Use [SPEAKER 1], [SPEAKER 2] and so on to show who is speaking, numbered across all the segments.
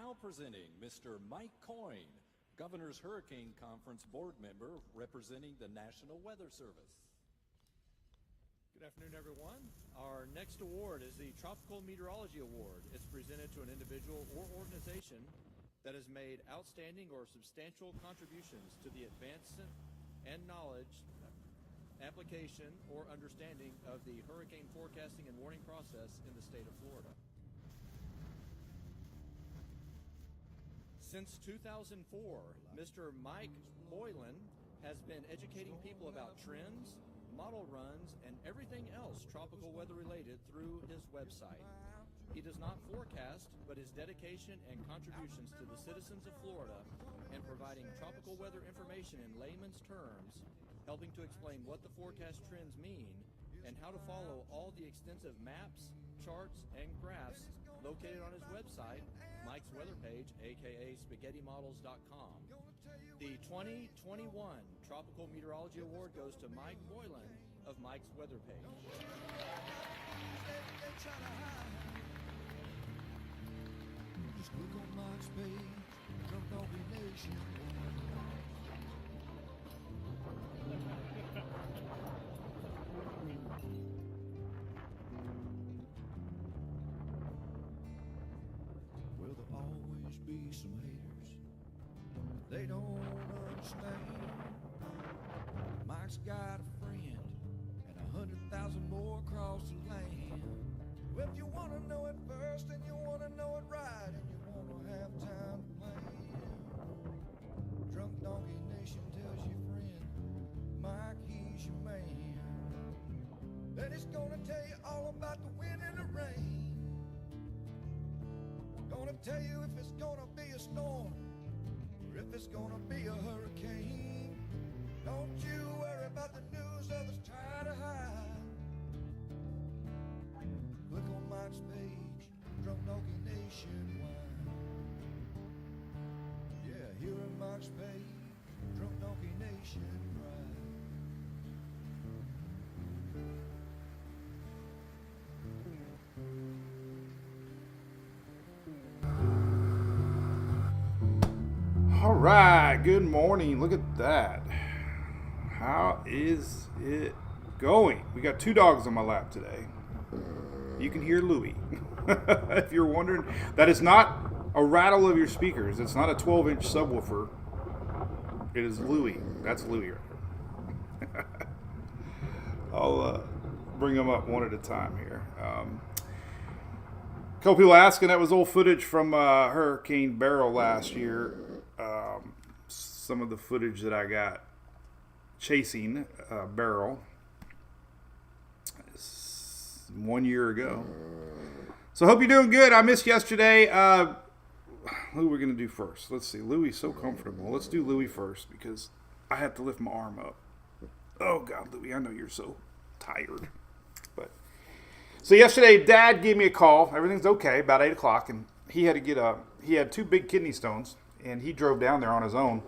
[SPEAKER 1] Now presenting Mr. Mike Coyne, Governor's Hurricane Conference Board member representing the National Weather Service.
[SPEAKER 2] Good afternoon, everyone. Our next award is the Tropical Meteorology Award. It's presented to an individual or organization that has made outstanding or substantial contributions to the advancement and knowledge, application, or understanding of the hurricane forecasting and warning process in the state of Florida. Since 2004, Mr. Mike Boylan has been educating people about trends, model runs, and everything else tropical weather related through his website. He does not forecast, but his dedication and contributions to the citizens of Florida and providing tropical weather information in layman's terms, helping to explain what the forecast trends mean and how to follow all the extensive maps, charts, and graphs located on his website, Mike's Weather Page, aka SpaghettiModels.com. The 2021 Tropical Meteorology Award goes to Mike Boylan of Mike's Weather Page.
[SPEAKER 3] Just click on Mike's page, from Doggy Nation. Well, there'll always be some haters. They don't understand. Mike's got a friend and 100,000 more across the land. Well, if you want to know it first and you want to know it right and you want to have time to plan, Drunk Donkey Nation tells your friend, Mike, he's your man. Then he's gonna tell you all about the wind and the rain. Gonna tell you if it's gonna be a storm or if it's gonna be a hurricane. Don't you worry about the news others try to hide. Click on Mike's page, Drunk Donkey Nationwide. Yeah, here on Mike's page, Drunk Donkey Nationwide.
[SPEAKER 4] All right, good morning. Look at that. How is it going? We got two dogs on my lap today. You can hear Louie. If you're wondering, that is not a rattle of your speakers. It's not a 12-inch subwoofer. It is Louie. That's Louie right there. I'll bring them up one at a time here. A couple people asking, that was old footage from Hurricane Beryl last year. Some of the footage that I got chasing Beryl 1 year ago. So I hope you're doing good. I missed yesterday. Who are we going to do first? Let's see. Louie's so comfortable. Let's do Louie first because I have to lift my arm up. Oh, God, Louie, I know you're so tired. But so yesterday, Dad gave me a call. Everything's okay, about 8 o'clock, and he had to get he had 2 big kidney stones, and he drove down there on his own.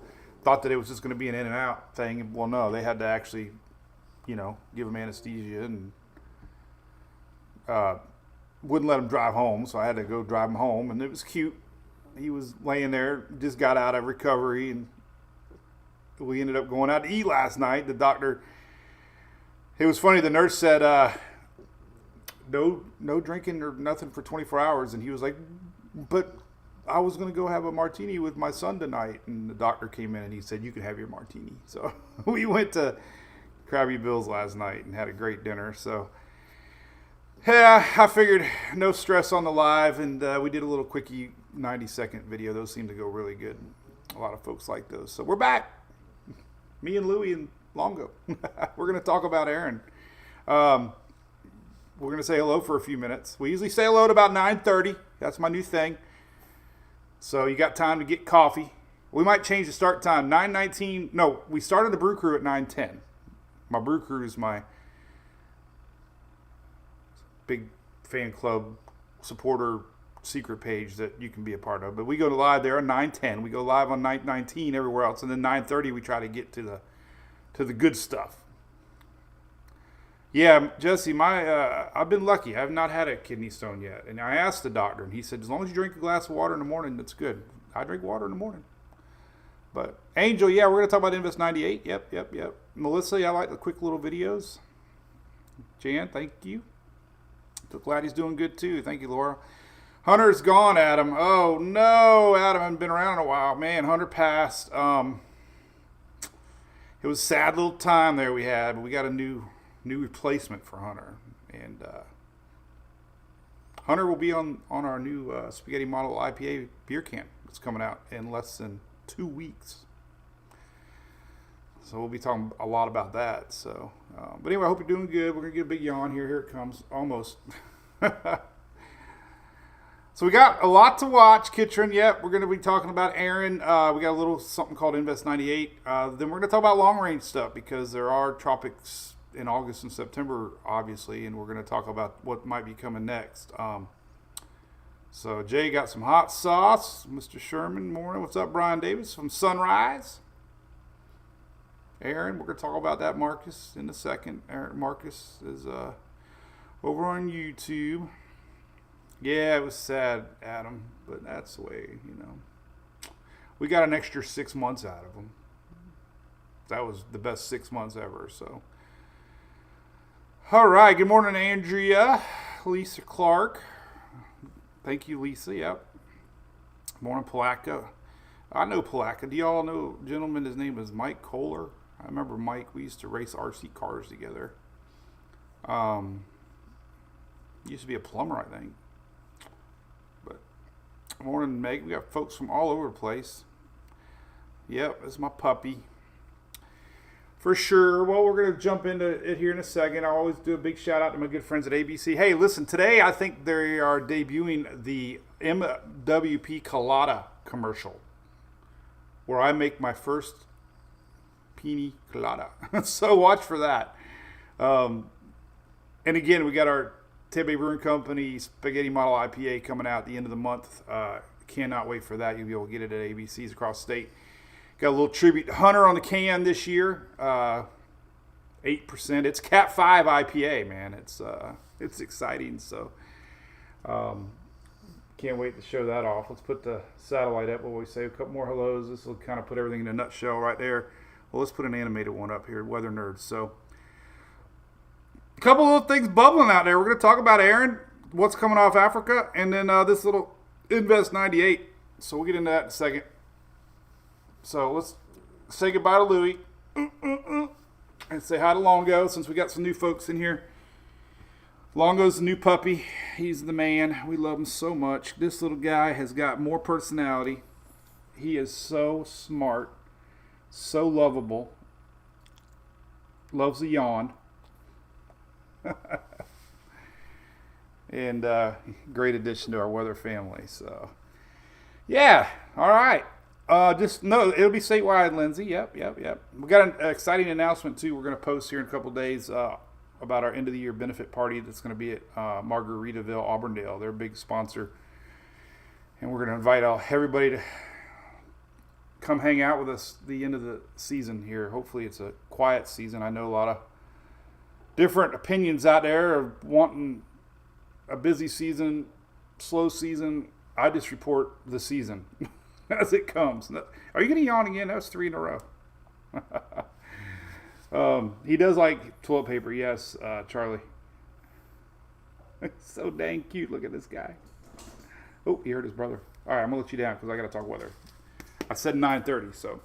[SPEAKER 4] Thought that it was just going to be an in and out thing. Well, no, they had to actually, give him anesthesia and wouldn't let him drive home, so I had to go drive him home, and it was cute. He was laying there, just got out of recovery, and we ended up going out to eat last night. The doctor, it was funny, the nurse said, no drinking or nothing for 24 hours, and he was like, but I was going to go have a martini with my son tonight, and the doctor came in and he said, you can have your martini. So we went to Krabby Bill's last night and had a great dinner. So yeah, I figured no stress on the live, and we did a little quickie 90-second video. Those seem to go really good. A lot of folks like those. So we're back. Me and Louie and Longo. We're going to talk about Aaron. We're going to say hello for a few minutes. We usually say hello at about 9:30. That's my new thing. So you got time to get coffee. We might change the start time. 9:19. No, we started the Brew Crew at 9:10. My Brew Crew is my big fan club supporter secret page that you can be a part of. But we go live there at 9:10. We go live on 9:19 everywhere else, and then 9:30 we try to get to the good stuff. Yeah, Jesse, I've been lucky. I've not had a kidney stone yet. And I asked the doctor, and he said, as long as you drink a glass of water in the morning, that's good. I drink water in the morning. But Angel, yeah, we're going to talk about Invest 98. Yep. Melissa, I like the quick little videos. Jan, thank you. So glad he's doing good too. Thank you, Laura. Hunter's gone, Adam. Oh no, Adam, I haven't been around in a while. Man, Hunter passed. It was a sad little time there we had, but we got a new replacement for Hunter. And Hunter will be on our new Spaghetti Model IPA beer can that's coming out in less than 2 weeks. So we'll be talking a lot about that. So, but anyway, I hope you're doing good. We're going to get a big yawn here. Here it comes. Almost. So we got a lot to watch, Kitron. Yep, we're going to be talking about Aaron. We got a little something called Invest 98. Then we're going to talk about long-range stuff because there are tropics in August and September, obviously, and we're going to talk about what might be coming next. So Jay got some hot sauce. Mr. Sherman, morning. What's up, Brian Davis from Sunrise? Aaron, we're going to talk about that, Marcus, in a second. Marcus is over on YouTube. Yeah, it was sad, Adam, but that's the way, We got an extra 6 months out of him. That was the best 6 months ever, so. All right, good morning, Andrea. Lisa Clark. Thank you, Lisa, yep. Morning, Palaka. I know Palaka. Do y'all know a gentleman? His name is Mike Kohler. I remember Mike. We used to race RC cars together. He used to be a plumber, I think. But morning, Meg. We got folks from all over the place. Yep, that's my puppy. For sure. Well, we're going to jump into it here in a second. I always do a big shout out to my good friends at ABC. Hey, listen, today I think they are debuting the MWP Colada commercial where I make my first pina colada. So watch for that. And again, we got our Tempe Brewing Company Spaghetti Model IPA coming out at the end of the month. Cannot wait for that. You'll be able to get it at ABC's across the state. Got a little tribute to Hunter on the can this year. 8%. It's Cat 5 IPA, man. It's exciting. So can't wait to show that off. Let's put the satellite up. What we say, a couple more hellos. This will kind of put everything in a nutshell right there. Well, let's put an animated one up here, Weather Nerds. So a couple little things bubbling out there. We're going to talk about Aaron, what's coming off Africa, and then this little Invest 98. So we'll get into that in a second. So let's say goodbye to Louie and say hi to Longo since we got some new folks in here. Longo's the new puppy. He's the man. We love him so much. This little guy has got more personality. He is so smart, so lovable. Loves a yawn. And great addition to our weather family. So, yeah. All right. Just no, it'll be statewide, Lindsay. Yep. We got an exciting announcement too. We're going to post here in a couple of days about our end of the year benefit party that's going to be at Margaritaville, Auburndale. They're a big sponsor, and we're going to invite everybody to come hang out with us the end of the season here. Hopefully, it's a quiet season. I know a lot of different opinions out there of wanting a busy season, slow season. I just report the season as it comes. Are you going to yawn again? That was 3 in a row. He does like toilet paper, yes, Charlie. So dang cute. Look at this guy. Oh, he hurt his brother. All right, I'm going to let you down because I got to talk weather. I said 9:30, so.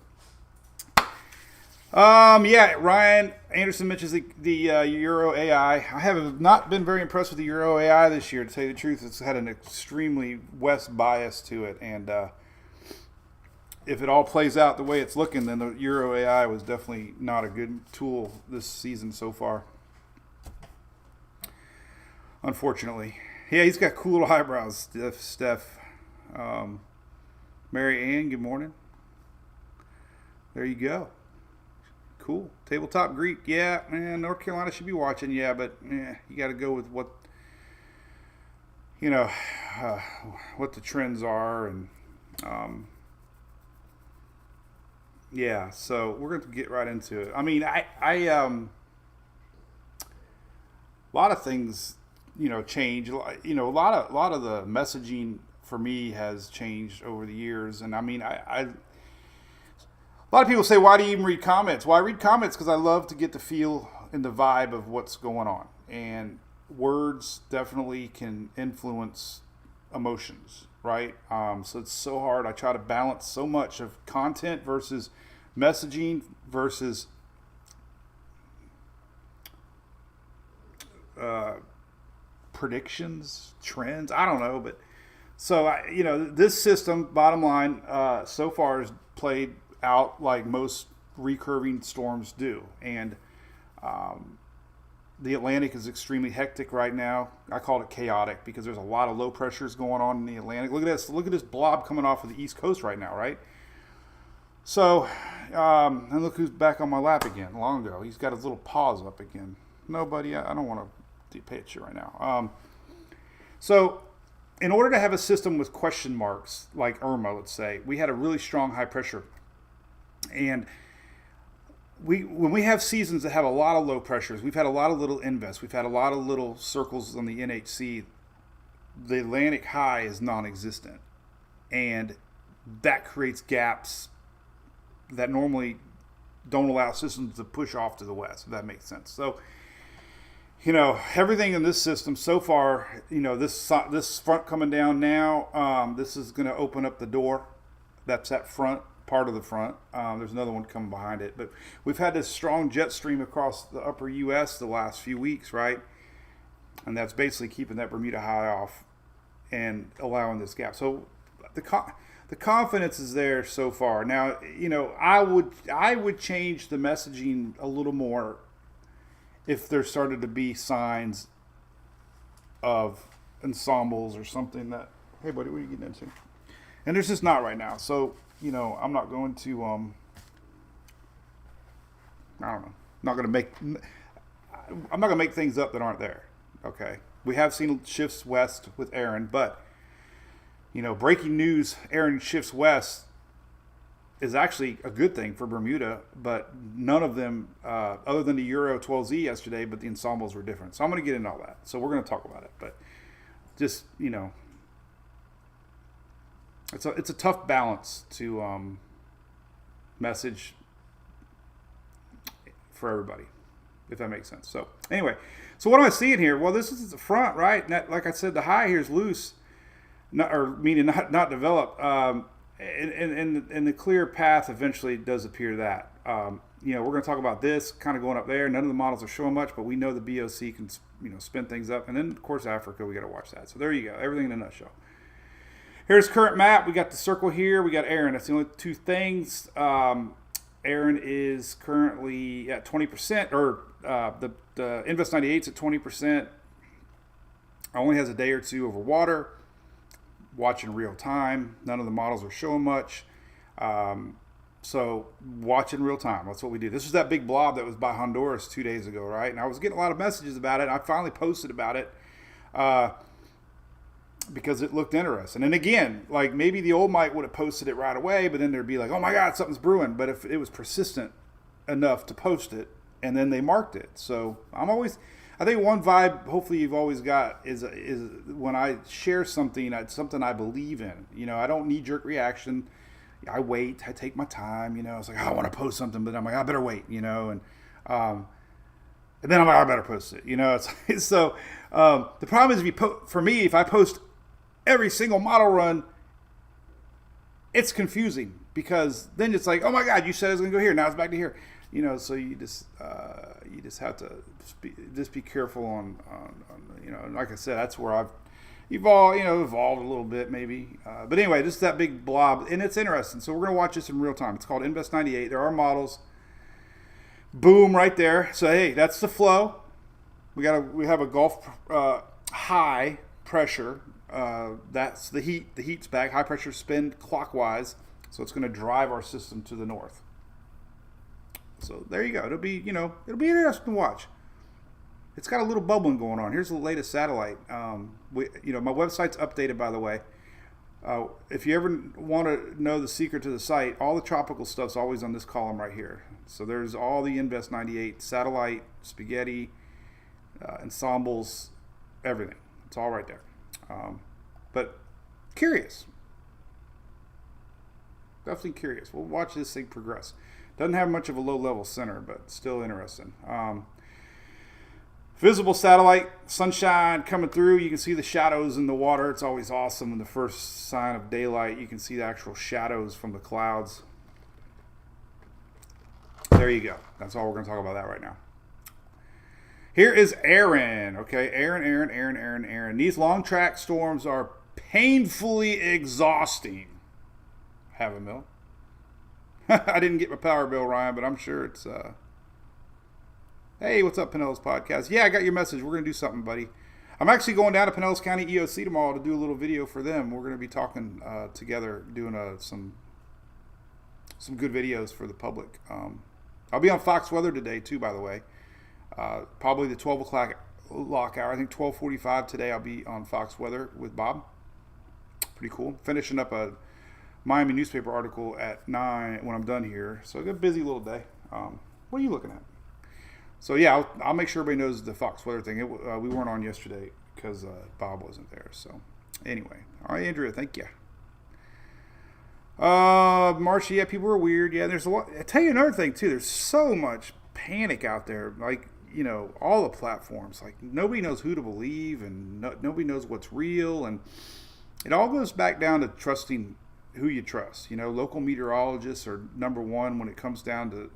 [SPEAKER 4] Yeah, Ryan Anderson mentions the Euro AI. I have not been very impressed with the Euro AI this year, to tell you the truth. It's had an extremely West bias to it, and if it all plays out the way it's looking, then the Euro AI was definitely not a good tool this season so far. Unfortunately. Yeah, he's got cool little eyebrows, Steph. Mary Ann, good morning. There you go. Cool. Tabletop Greek, yeah, man, North Carolina should be watching, yeah, but you got to go with what, what the trends are, and yeah, so we're going to get right into it. I mean, lot of things, change. A lot of the messaging for me has changed over the years. And I mean, a lot of people say, why do you even read comments? Well, I read comments because I love to get the feel and the vibe of what's going on. And words definitely can influence emotions, right? So it's so hard. I try to balance so much of content versus messaging versus predictions, trends. I don't know, but so this system, bottom line, so far has played out like most recurving storms do, and the Atlantic is extremely hectic right now. I call it chaotic because there's a lot of low pressures going on in the Atlantic. Look at this. Look at this blob coming off of the East Coast right now, right? So, and look who's back on my lap again. Longo. He's got his little paws up again. Nobody. I don't want to pay it right now. So, in order to have a system with question marks, like Irma, let's say, we had a really strong high pressure. And when we have seasons that have a lot of low pressures, we've had a lot of little invests, we've had a lot of little circles on the NHC, the Atlantic high is non-existent. And that creates gaps that normally don't allow systems to push off to the west, if that makes sense. So, everything in this system so far, this front coming down now, this is going to open up the door. That's that front. Part of the front. There's another one coming behind it. But we've had this strong jet stream across the upper U.S. the last few weeks, right? And that's basically keeping that Bermuda high off and allowing this gap. So the confidence is there so far. Now, I would change the messaging a little more if there started to be signs of ensembles or something that, hey, buddy, what are you getting into? And there's just not right now. So, I'm not going to, I'm not going to make things up that aren't there. Okay. We have seen shifts west with Aaron, but, breaking news, Aaron shifts west is actually a good thing for Bermuda, but none of them, other than the Euro 12Z yesterday, but the ensembles were different. So I'm going to get into all that. So we're going to talk about it, but just, it's a tough balance to message for everybody, if that makes sense. So anyway, so what am I seeing here? Well, this is the front, right? And that, like I said, the high here is loose, not developed. And the clear path eventually does appear that. We're going to talk about this kind of going up there. None of the models are showing much, but we know the BOC can spin things up. And then of course Africa, we got to watch that. So there you go, everything in a nutshell. Here's current map. We got the circle here. We got Aaron. That's the only two things. Aaron is currently at 20%, or the Invest 98's at 20%. Only has a day or two over water. Watching real time. None of the models are showing much. So watch in real time. That's what we do. This was that big blob that was by Honduras 2 days ago, right? And I was getting a lot of messages about it. And I finally posted about it. Because it looked interesting. And again, like maybe the old Mike would have posted it right away, but then there'd be like, oh my God, something's brewing. But if it was persistent enough to post it, and then they marked it. So I think one vibe hopefully you've always got is when I share something, it's something I believe in. I don't knee-jerk reaction. I wait. I take my time. It's like, oh, I want to post something, but I'm like, I better wait. And then I'm like, I better post it. It's so the problem is if I post every single model run, it's confusing because then it's like, oh my God, you said it was gonna go here, now it's back to here, So you just have to be careful on like I said, that's where I've evolved a little bit maybe. But anyway, this is that big blob, and it's interesting. So we're gonna watch this in real time. It's called Invest 98. There are models. Boom, right there. So hey, that's the flow. We have a Gulf high pressure. That's the heat. The heat's back. High pressure spin clockwise, so it's going to drive our system to the north. So there you go. It'll be interesting to watch. It's got a little bubbling going on. Here's the latest satellite. My website's updated, by the way. If you ever want to know the secret to the site, all the tropical stuff's always on this column right here. So there's all the Invest 98 satellite, spaghetti, ensembles, everything. It's all right there. But curious. Definitely curious. We'll watch this thing progress. Doesn't have much of a low-level center, but still interesting. Visible satellite, sunshine coming through. You can see the shadows in the water. It's always awesome. In the first sign of daylight, you can see the actual shadows from the clouds. There you go. That's all we're going to talk about that right now. Here is Aaron. Okay, Aaron. These long track storms are painfully exhausting. Have a mill. I didn't get my power bill, Ryan, but I'm sure it's... Hey, what's up, Pinellas Podcast? Yeah, I got your message. We're going to do something, buddy. I'm actually going down to Pinellas County EOC tomorrow to do a little video for them. We're going to be talking together, doing some good videos for the public. I'll be on Fox Weather today, too, by the way. Probably the 12 o'clock lock hour. I think 12:45 today I'll be on Fox Weather with Bob. Pretty cool. Finishing up a Miami newspaper article at 9 when I'm done here. So I got a busy little day. What are you looking at? So yeah, I'll make sure everybody knows the Fox Weather thing. We weren't on yesterday because Bob wasn't there. So anyway, all right, Andrea, thank you. Marcia, yeah, people are weird. Yeah, there's a lot. I tell you another thing too. There's so much panic out there. Like, you know, all the platforms. Like, nobody knows who to believe, and nobody knows what's real, and it all goes back down to trusting who you trust. You know, local meteorologists are number one when it comes down to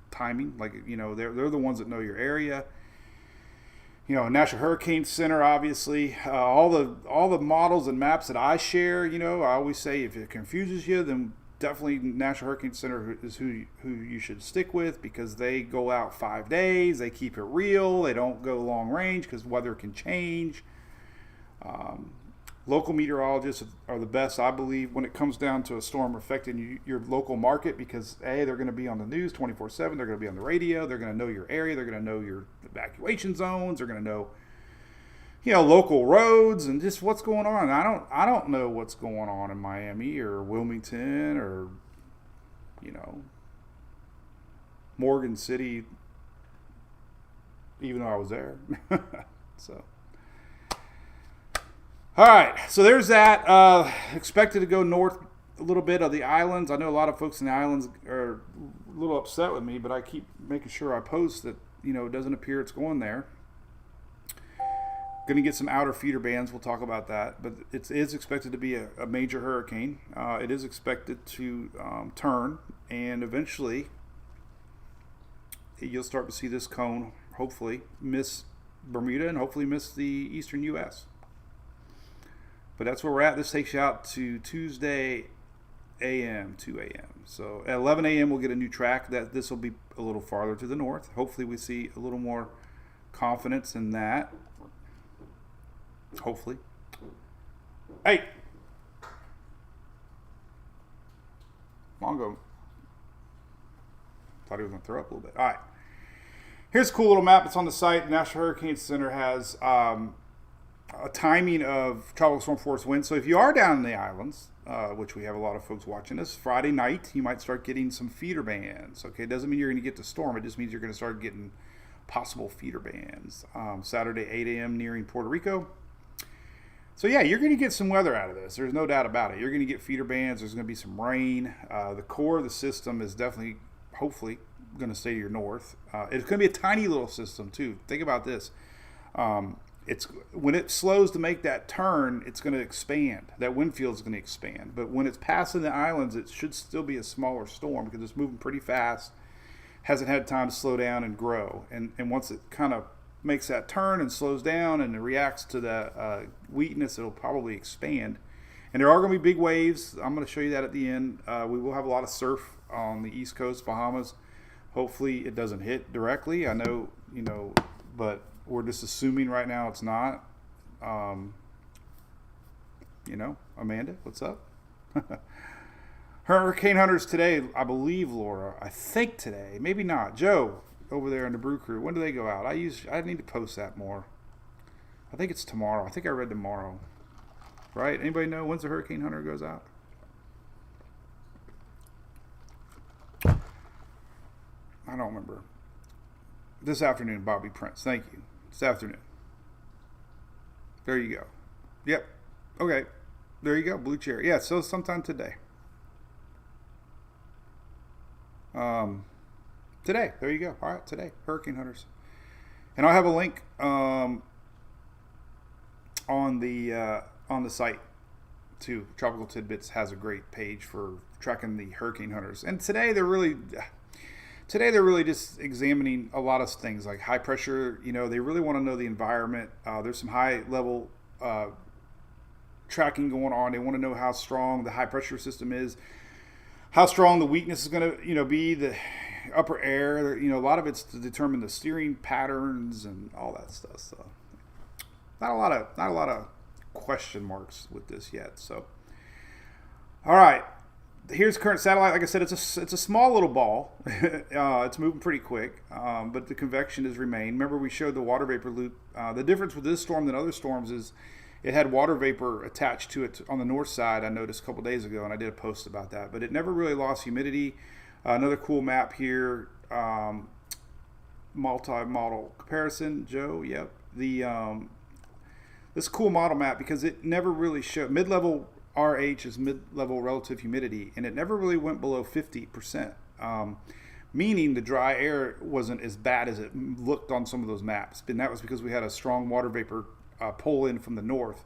[SPEAKER 4] timing. Like, you know, they're the ones that know your area. You know, National Hurricane Center, obviously. All the models and maps that I share, you know, I always say if it confuses you, then definitely National Hurricane Center is who you should stick with, because they go out 5 days. They keep it real. They don't go long range because weather can change. Local meteorologists are the best, I believe, when it comes down to a storm affecting your local market, because A, they're going to be on the news 24/7. They're going to be on the radio. They're going to know your area. They're going to know your evacuation zones. They're going to know, you know, local roads and just what's going on. I don't know what's going on in Miami or Wilmington or, you know, Morgan City, even though I was there. So. All right, so there's that. Expected to go north a little bit of the islands. I know a lot of folks in the islands are a little upset with me, but I keep making sure I post that, you know, it doesn't appear it's going there. Going to get some outer feeder bands. We'll talk about that. But it is expected to be a major hurricane. It is expected to turn, and eventually you'll start to see this cone, hopefully, miss Bermuda and hopefully miss the eastern U.S. But that's where we're at. This takes you out to Tuesday a.m., 2 a.m. So at 11 a.m. we'll get a new track. This will be a little farther to the north. Hopefully we see a little more confidence in that. Hopefully. Hey! Mongo. Thought he was going to throw up a little bit. All right. Here's a cool little map. It's on the site. The National Hurricane Center has... a timing of tropical storm force winds. So if you are down in the islands, which we have a lot of folks watching this, Friday night, you might start getting some feeder bands. Okay, it doesn't mean you're going to get the storm. It just means you're going to start getting possible feeder bands. Saturday, 8 a.m. nearing Puerto Rico. So yeah, you're going to get some weather out of this. There's no doubt about it. You're going to get feeder bands. There's going to be some rain. The core of the system is definitely, hopefully, going to stay to your north. It's going to be a tiny little system too. Think about this. It's when it slows to make that turn, it's going to expand. That wind field is going to expand. But when it's passing the islands, it should still be a smaller storm because it's moving pretty fast. Hasn't had time to slow down and grow. And once it kind of makes that turn and slows down and it reacts to the weakness, it'll probably expand. And there are going to be big waves. I'm going to show you that at the end. We will have a lot of surf on the East Coast, Bahamas. Hopefully it doesn't hit directly. I know, you know, but... we're just assuming right now it's not. You know, Amanda, what's up? Hurricane hunters today, I believe, Laura. I think today, maybe not. Joe, over there in the Brew crew, when do they go out? I need to post that more. I think it's tomorrow. I think I read tomorrow. Right? Anybody know when's the hurricane hunter goes out? I don't remember. This afternoon, Bobby Prince. Thank you. This afternoon. There you go. Yep. Okay. There you go. Blue Cherry. Yeah, so sometime today. Today. There you go. All right, today. Hurricane Hunters. And I'll have a link on the site too. Tropical Tidbits has a great page for tracking the hurricane hunters. And today they're really just examining a lot of things like high pressure. You know, they really want to know the environment. There's some high level tracking going on. They want to know how strong the high pressure system is, how strong the weakness is going to, be, the upper air. A lot of it's to determine the steering patterns and all that stuff. So not a lot of question marks with this yet. So, all right. Here's current satellite. Like I said, it's a small little ball. It's moving pretty quick, but the convection has remained. Remember, we showed the water vapor loop. The difference with this storm than other storms is it had water vapor attached to it on the north side. I noticed a couple days ago, and I did a post about that. But it never really lost humidity. Another cool map here, multi-model comparison. Joe, yep. This cool model map because it never really showed mid-level. RH is mid-level relative humidity, and it never really went below 50%, meaning the dry air wasn't as bad as it looked on some of those maps. And that was because we had a strong water vapor pull in from the north.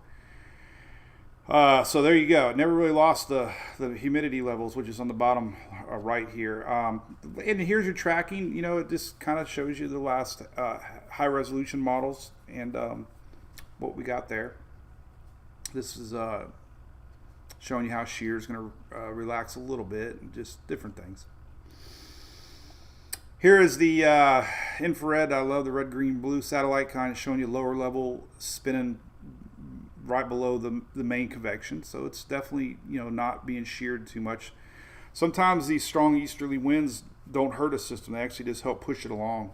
[SPEAKER 4] So there you go. It never really lost the humidity levels, which is on the bottom right here. And here's your tracking. It just kind of shows you the last high-resolution models and what we got there. This is showing you how shear is going to relax a little bit and just different things. Here is the infrared. I love the red, green, blue satellite kind of showing you lower level spinning right below the main convection. So it's definitely, not being sheared too much. Sometimes these strong easterly winds don't hurt a system. They actually just help push it along.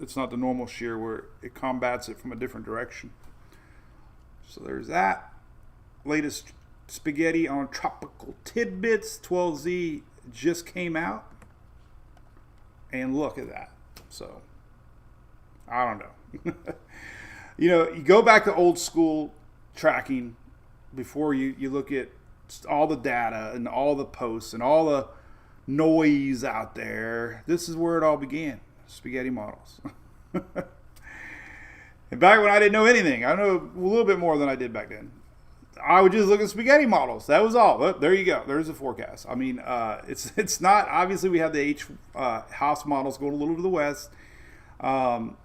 [SPEAKER 4] It's not the normal shear where it combats it from a different direction. So there's that. Latest spaghetti on Tropical Tidbits 12Z just came out, and look at that. So I don't know. You go back to old school tracking before you look at all the data and all the posts and all the noise out there. This is where it all began. Spaghetti models. And back when I didn't know anything, I know a little bit more than I did back then. I would just look at spaghetti models. That was all. But there you go. There's the forecast. I mean, it's not, obviously we have the house models going a little to the west. But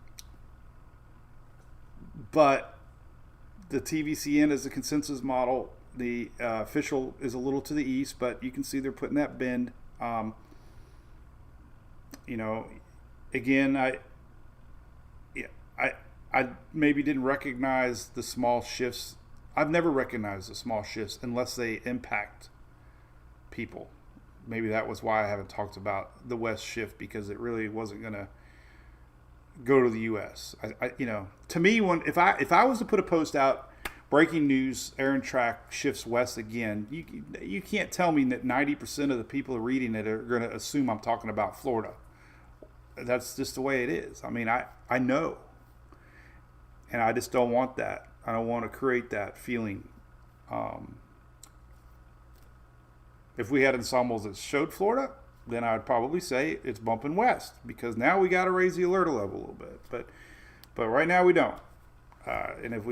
[SPEAKER 4] the TVCN is the consensus model. The official is a little to the east, but you can see they're putting that bend. Again, I maybe didn't recognize the small shifts. I've never recognized the small shifts unless they impact people. Maybe that was why I haven't talked about the west shift, because it really wasn't going to go to the U.S. To me, if I was to put a post out, breaking news, air and track shifts west again, you can't tell me that 90% of the people reading it are going to assume I'm talking about Florida. That's just the way it is. I mean, I know, and I just don't want that. I don't want to create that feeling. If we had ensembles that showed Florida, then I'd probably say it's bumping west, because now we got to raise the alert level a little bit. But right now we don't. And if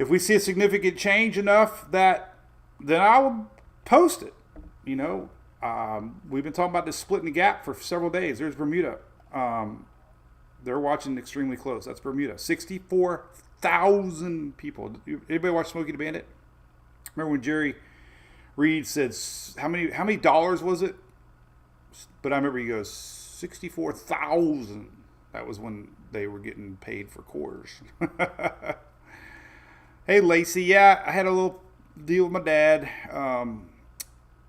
[SPEAKER 4] we see a significant change enough, then I will post it. We've been talking about this splitting the gap for several days. There's Bermuda. They're watching extremely close. That's Bermuda. 64,000 people. Anybody watch Smokey the Bandit? Remember when Jerry Reed said, how many dollars was it? But I remember he goes, 64,000. That was when they were getting paid for quarters. Hey, Lacey. Yeah, I had a little deal with my dad.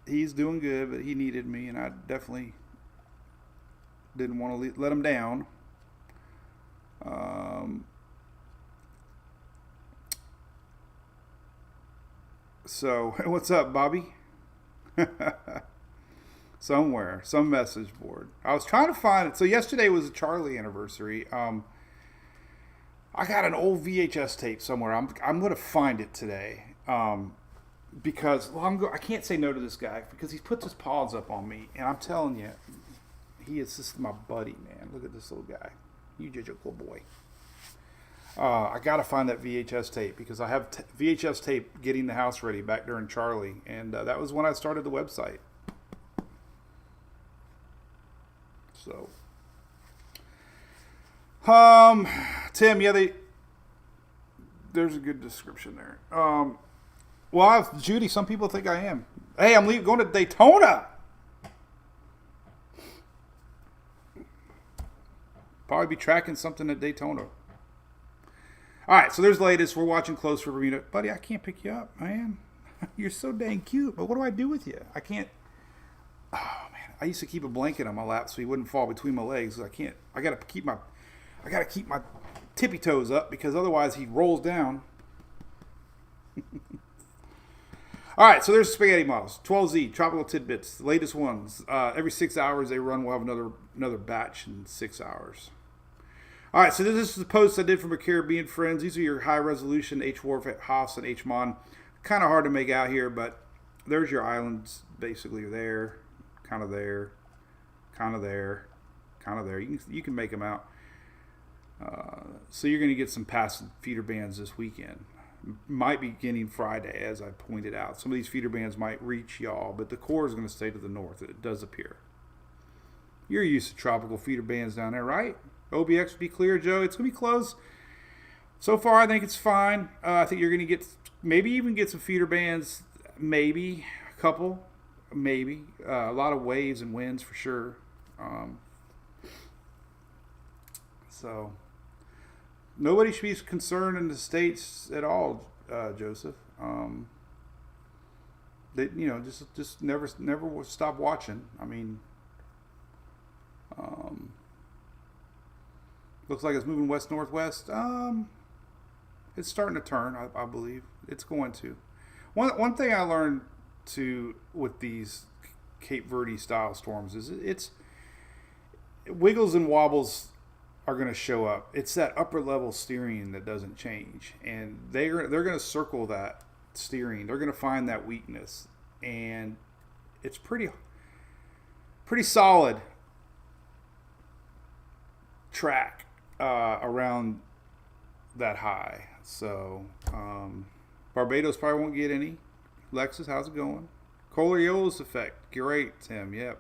[SPEAKER 4] He's doing good, but he needed me, and I definitely didn't want to let him down. So what's up, Bobby? somewhere, some message board. I was trying to find it. So yesterday was a Charlie anniversary. I got an old VHS tape somewhere. I'm going to find it today. Because I can't say no to this guy because he puts his paws up on me, and I'm telling you, he is just my buddy, man. Look at this little guy. You just a cool boy. I got to find that VHS tape because I have VHS tape getting the house ready back during Charlie, and that was when I started the website. So, Tim, yeah, there's a good description there. Well, Judy, some people think I am. Hey, I'm going to Daytona. Probably be tracking something at Daytona. All right, so there's the latest. We're watching close for Bermuda. Buddy, I can't pick you up, man. You're so dang cute, but what do I do with you? I can't. Oh, man. I used to keep a blanket on my lap so he wouldn't fall between my legs. I can't. I got to keep my tippy toes up because otherwise he rolls down. All right, so there's spaghetti models. 12Z, tropical tidbits, the latest ones. Every 6 hours they run. We'll have another batch in 6 hours. All right, so this is the post I did from a Caribbean friends. These are your high resolution H. Wharf, Haas, and H. Mon. Kind of hard to make out here, but there's your islands. Basically, there, kind of there, kind of there, kind of there. You can make them out. So you're going to get some passive feeder bands this weekend. Might be beginning Friday, as I pointed out. Some of these feeder bands might reach y'all, but the core is going to stay to the north. It does appear. You're used to tropical feeder bands down there, right? OBX would be clear, Joe. It's going to be close. So far, I think it's fine. I think you're going to get, maybe even get some feeder bands, maybe a couple, maybe. A lot of waves and winds for sure. So nobody should be concerned in the States at all, Joseph. They, just never stop watching. I mean, looks like it's moving west-northwest. It's starting to turn, I believe. It's going to. One thing I learned with these Cape Verde style storms is it's wiggles and wobbles are going to show up. It's that upper level steering that doesn't change, and they're going to circle that steering. They're going to find that weakness, and it's pretty solid track around that high. So Barbados probably won't get any. Lexus, how's it going? Coriolis effect, great, Tim. Yep.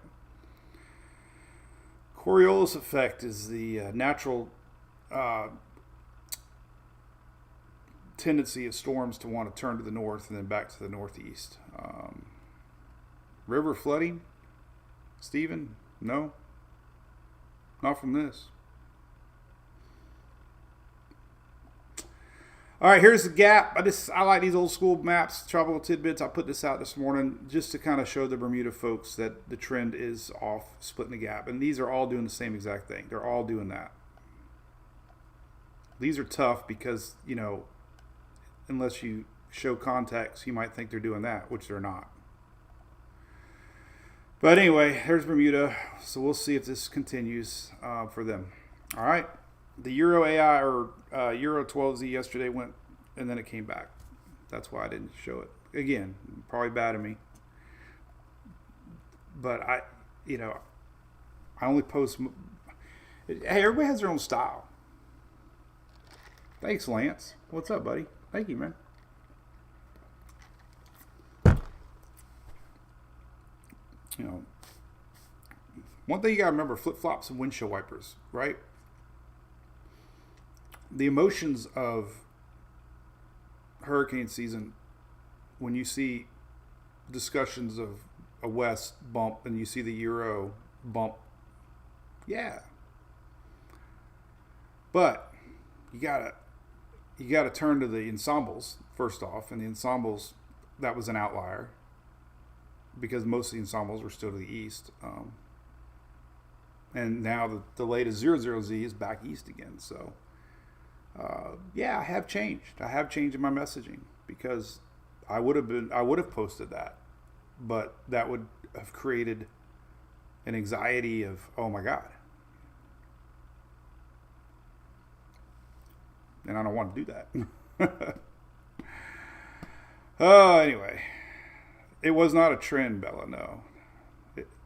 [SPEAKER 4] Coriolis effect is the natural tendency of storms to want to turn to the north and then back to the northeast. River flooding? Stephen? No? Not from this. All right, here's the gap. I like these old school maps, tropical tidbits. I put this out this morning just to kind of show the Bermuda folks that the trend is off, splitting the gap. And these are all doing the same exact thing. They're all doing that. These are tough because, unless you show context, you might think they're doing that, which they're not. But anyway, there's Bermuda. So we'll see if this continues for them. All right. The Euro AI or Euro 12Z yesterday went, and then it came back. That's why I didn't show it. Again, probably bad of me. But I only post. Hey, everybody has their own style. Thanks, Lance. What's up, buddy? Thank you, man. One thing you gotta remember: flip-flops and windshield wipers, right? The emotions of hurricane season, when you see discussions of a west bump and you see the Euro bump, yeah. But you gotta turn to the ensembles first off, and the ensembles, that was an outlier because most of the ensembles were still to the east. And now the latest 00Z is back east again, so. I have changed. I have changed in my messaging because I would have posted that, but that would have created an anxiety of, oh my God. And I don't want to do that. Oh, anyway. It was not a trend, Bella, no.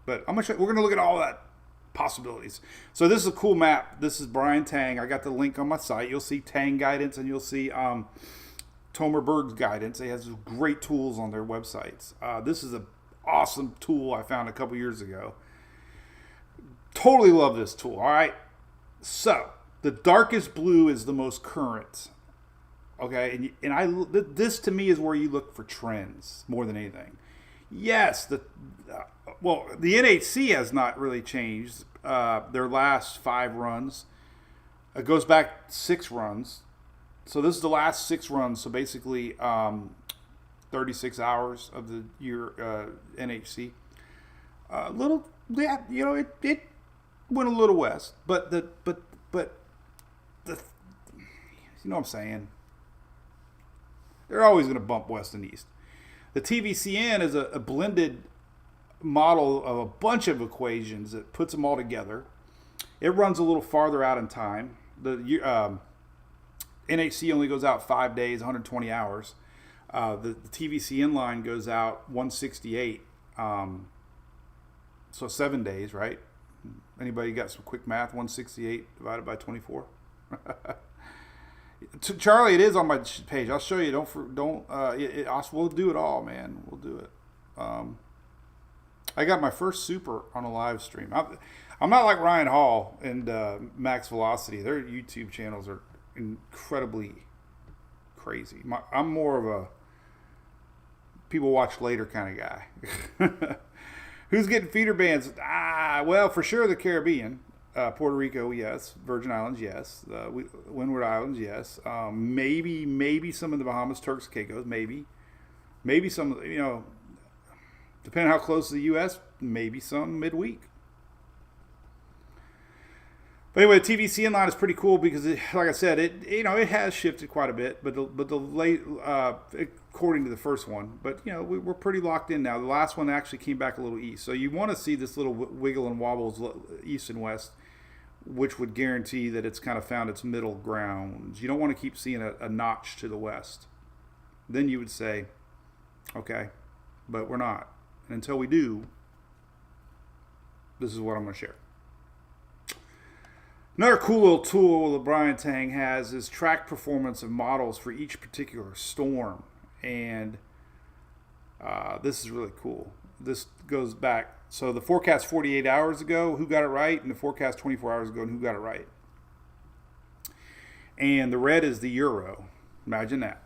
[SPEAKER 4] But we're going to look at all that possibilities. So this is a cool map. This is Brian Tang. I got the link on my site. You'll see Tang guidance and you'll see Tomer Berg's guidance. They have great tools on their websites. This is an awesome tool I found a couple years ago. Totally love this tool. All right. So the darkest blue is the most current. Okay. And this to me is where you look for trends more than anything. Yes. The NHC has not really changed. Their last 5 runs. It goes back 6 runs. So this is the last 6 runs. So basically 36 hours of the year NHC. It went a little west, but you know what I'm saying. They're always going to bump west and east. The TVCN is a blended model of a bunch of equations that puts them all together. It runs a little farther out in time. The NHC only goes out 5 days, 120 hours. The TVCN line goes out 168, so 7 days, right? Anybody got some quick math? 168 divided by 24. Charlie, it is on my page. I'll show you. We'll do it all, man. We'll do it. I got my first super on a live stream. I'm not like Ryan Hall and Max Velocity. Their YouTube channels are incredibly crazy. I'm more of a people watch later kind of guy. Who's getting feeder bands? Well, for sure the Caribbean. Puerto Rico, yes. Virgin Islands, yes. Windward Islands, yes. Maybe some of the Bahamas, Turks, Caicos, maybe. Maybe some, depending on how close to the U.S., maybe some midweek. But anyway, the TVCN line is pretty cool because, like I said, it has shifted quite a bit. But the late, according to the first one, but we're pretty locked in now. The last one actually came back a little east, so you want to see this little wiggle and wobbles east and west, which would guarantee that it's kind of found its middle ground. You don't want to keep seeing a notch to the west. Then you would say, okay, but we're not. And until we do, this is what I'm going to share. Another cool little tool that Brian Tang has is track performance of models for each particular storm. And this is really cool. This goes back. So the forecast 48 hours ago, who got it right? And the forecast 24 hours ago, and who got it right? And the red is the euro. Imagine that.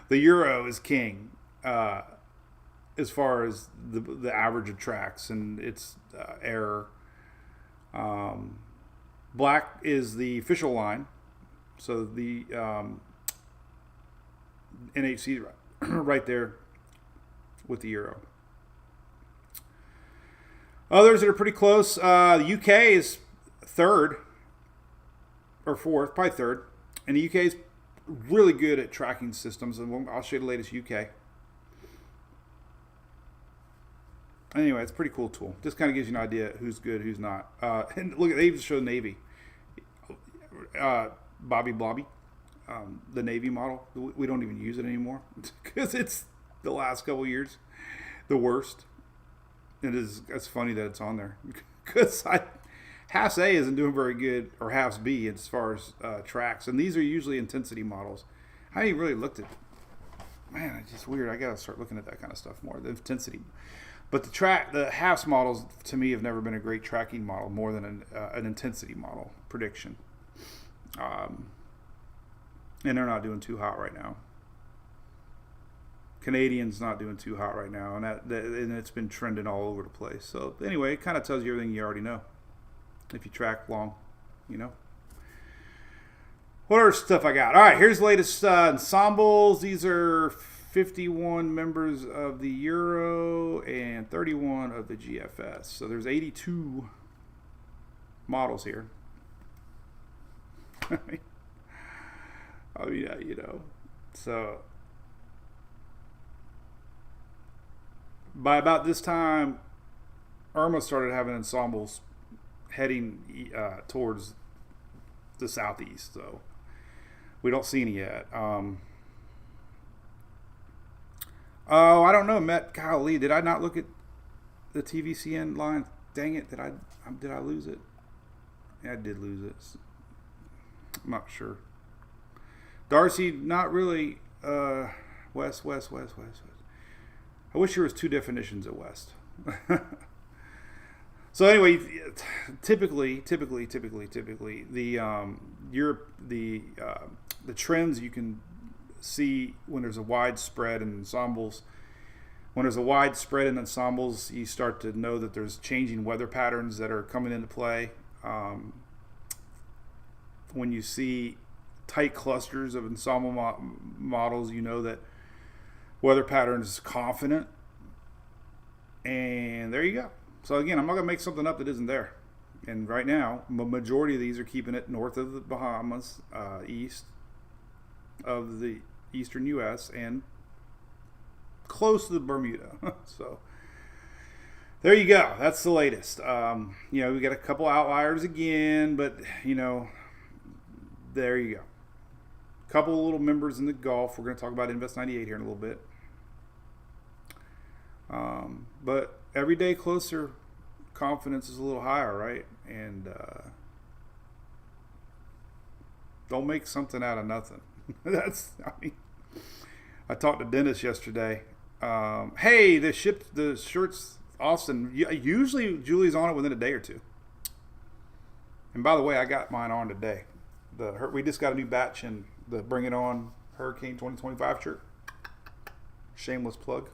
[SPEAKER 4] The euro is king as far as the average of tracks and its error. Black is the official line, so the NHC right there with the euro. Others that are pretty close, the UK is 3rd or 4th, probably 3rd, and the UK is really good at tracking systems, and I'll show you the latest UK. Anyway, it's a pretty cool tool. Just kind of gives you an idea who's good, who's not. And look, they even show Navy. Bobby Blobby, the Navy model. We don't even use it anymore because it's the last couple of years the worst. It's funny that it's on there because half A isn't doing very good, or half B as far as tracks. And these are usually intensity models. I haven't even really looked at. Man, it's just weird. I got to start looking at that kind of stuff more. The intensity. But the halves models to me have never been a great tracking model more than an intensity model prediction. And they're not doing too hot right now. Canadian's not doing too hot right now, and it's been trending all over the place. So anyway, it kind of tells you everything you already know if you track long, What other stuff I got? All right, here's the latest ensembles. These are 51 members of the Euro and 31 of the GFS. So there's 82 models here. Oh yeah, So by about this time Irma started having ensembles heading towards the southeast, so we don't see any yet. Oh, I don't know, Met. Golly, did I not look at the TVCN line? Dang it, did I lose it? Yeah, I did lose it. I'm not sure. Darcy, not really. West. I wish there was two definitions of west. So anyway, typically, the trends you can see when there's a wide spread in ensembles. When there's a wide spread in ensembles, you start to know that there's changing weather patterns that are coming into play. When you see tight clusters of ensemble models, you know that weather patterns is confident. And there you go. So again, I'm not going to make something up that isn't there. And right now, the majority of these are keeping it north of the Bahamas, east of the eastern U.S., and close to the Bermuda. So there you go. That's the latest. We got a couple outliers again, but there you go. A couple of little members in the Gulf. We're going to talk about Invest 98 here in a little bit. But every day closer, confidence is a little higher, right? And don't make something out of nothing. I talked to Dennis yesterday. Hey, the shirts, Austin. Usually Julie's on it within a day or two. And by the way, I got mine on today. We just got a new batch in the Bring It On Hurricane 2025 shirt. Shameless plug.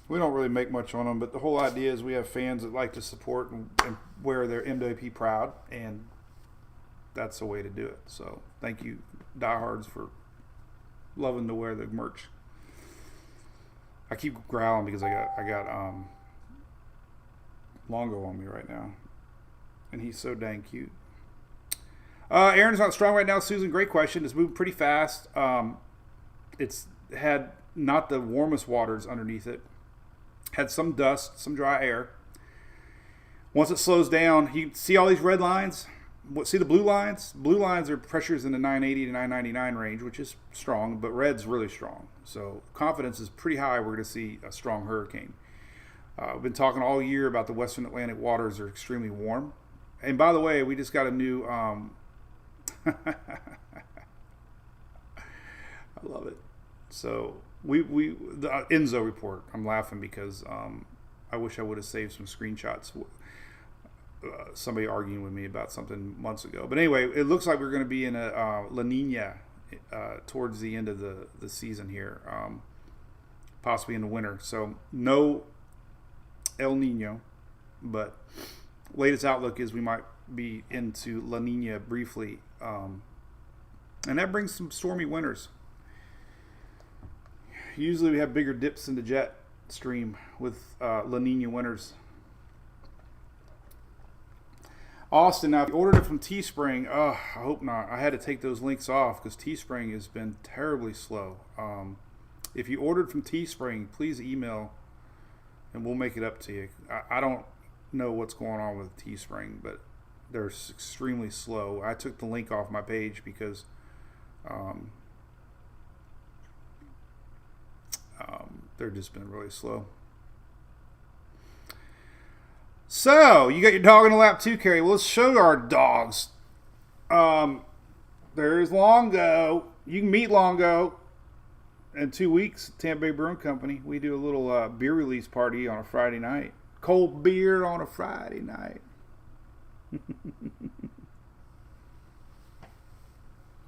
[SPEAKER 4] We don't really make much on them, but the whole idea is we have fans that like to support and wear their MWP proud, and that's the way to do it. So thank you, diehards, for loving to wear the merch. I keep growling because I got Longo on me right now, and he's so dang cute. Aaron's not strong right now. Susan, great question. It's moving pretty fast. It's had not the warmest waters underneath it. Had some dust, some dry air. Once it slows down, you see all these red lines? See the blue lines? Blue lines are pressures in the 980 to 999 range, which is strong, but red's really strong. So confidence is pretty high. We're going to see a strong hurricane. We've been talking all year about the Western Atlantic waters are extremely warm. And by the way, we just got a new... I love it. So... the Enzo report. I'm laughing because I wish I would have saved some screenshots. Somebody arguing with me about something months ago. But anyway, it looks like we're going to be in a La Nina towards the end of the season here, possibly in the winter. So no El Nino, but latest outlook is we might be into La Nina briefly, and that brings some stormy winters. Usually we have bigger dips in the jet stream with La Nina winters. Austin, now if you ordered it from Teespring, I hope not. I had to take those links off because Teespring has been terribly slow. If you ordered from Teespring, please email and we'll make it up to you. I don't know what's going on with Teespring, but they're extremely slow. I took the link off my page because they're just been really slow. So, you got your dog in the lap too, Carrie. Well, let's show our dogs. There's Longo. You can meet Longo in 2 weeks at Tampa Bay Brewing Company. We do a little beer release party on a Friday night. Cold beer on a Friday night.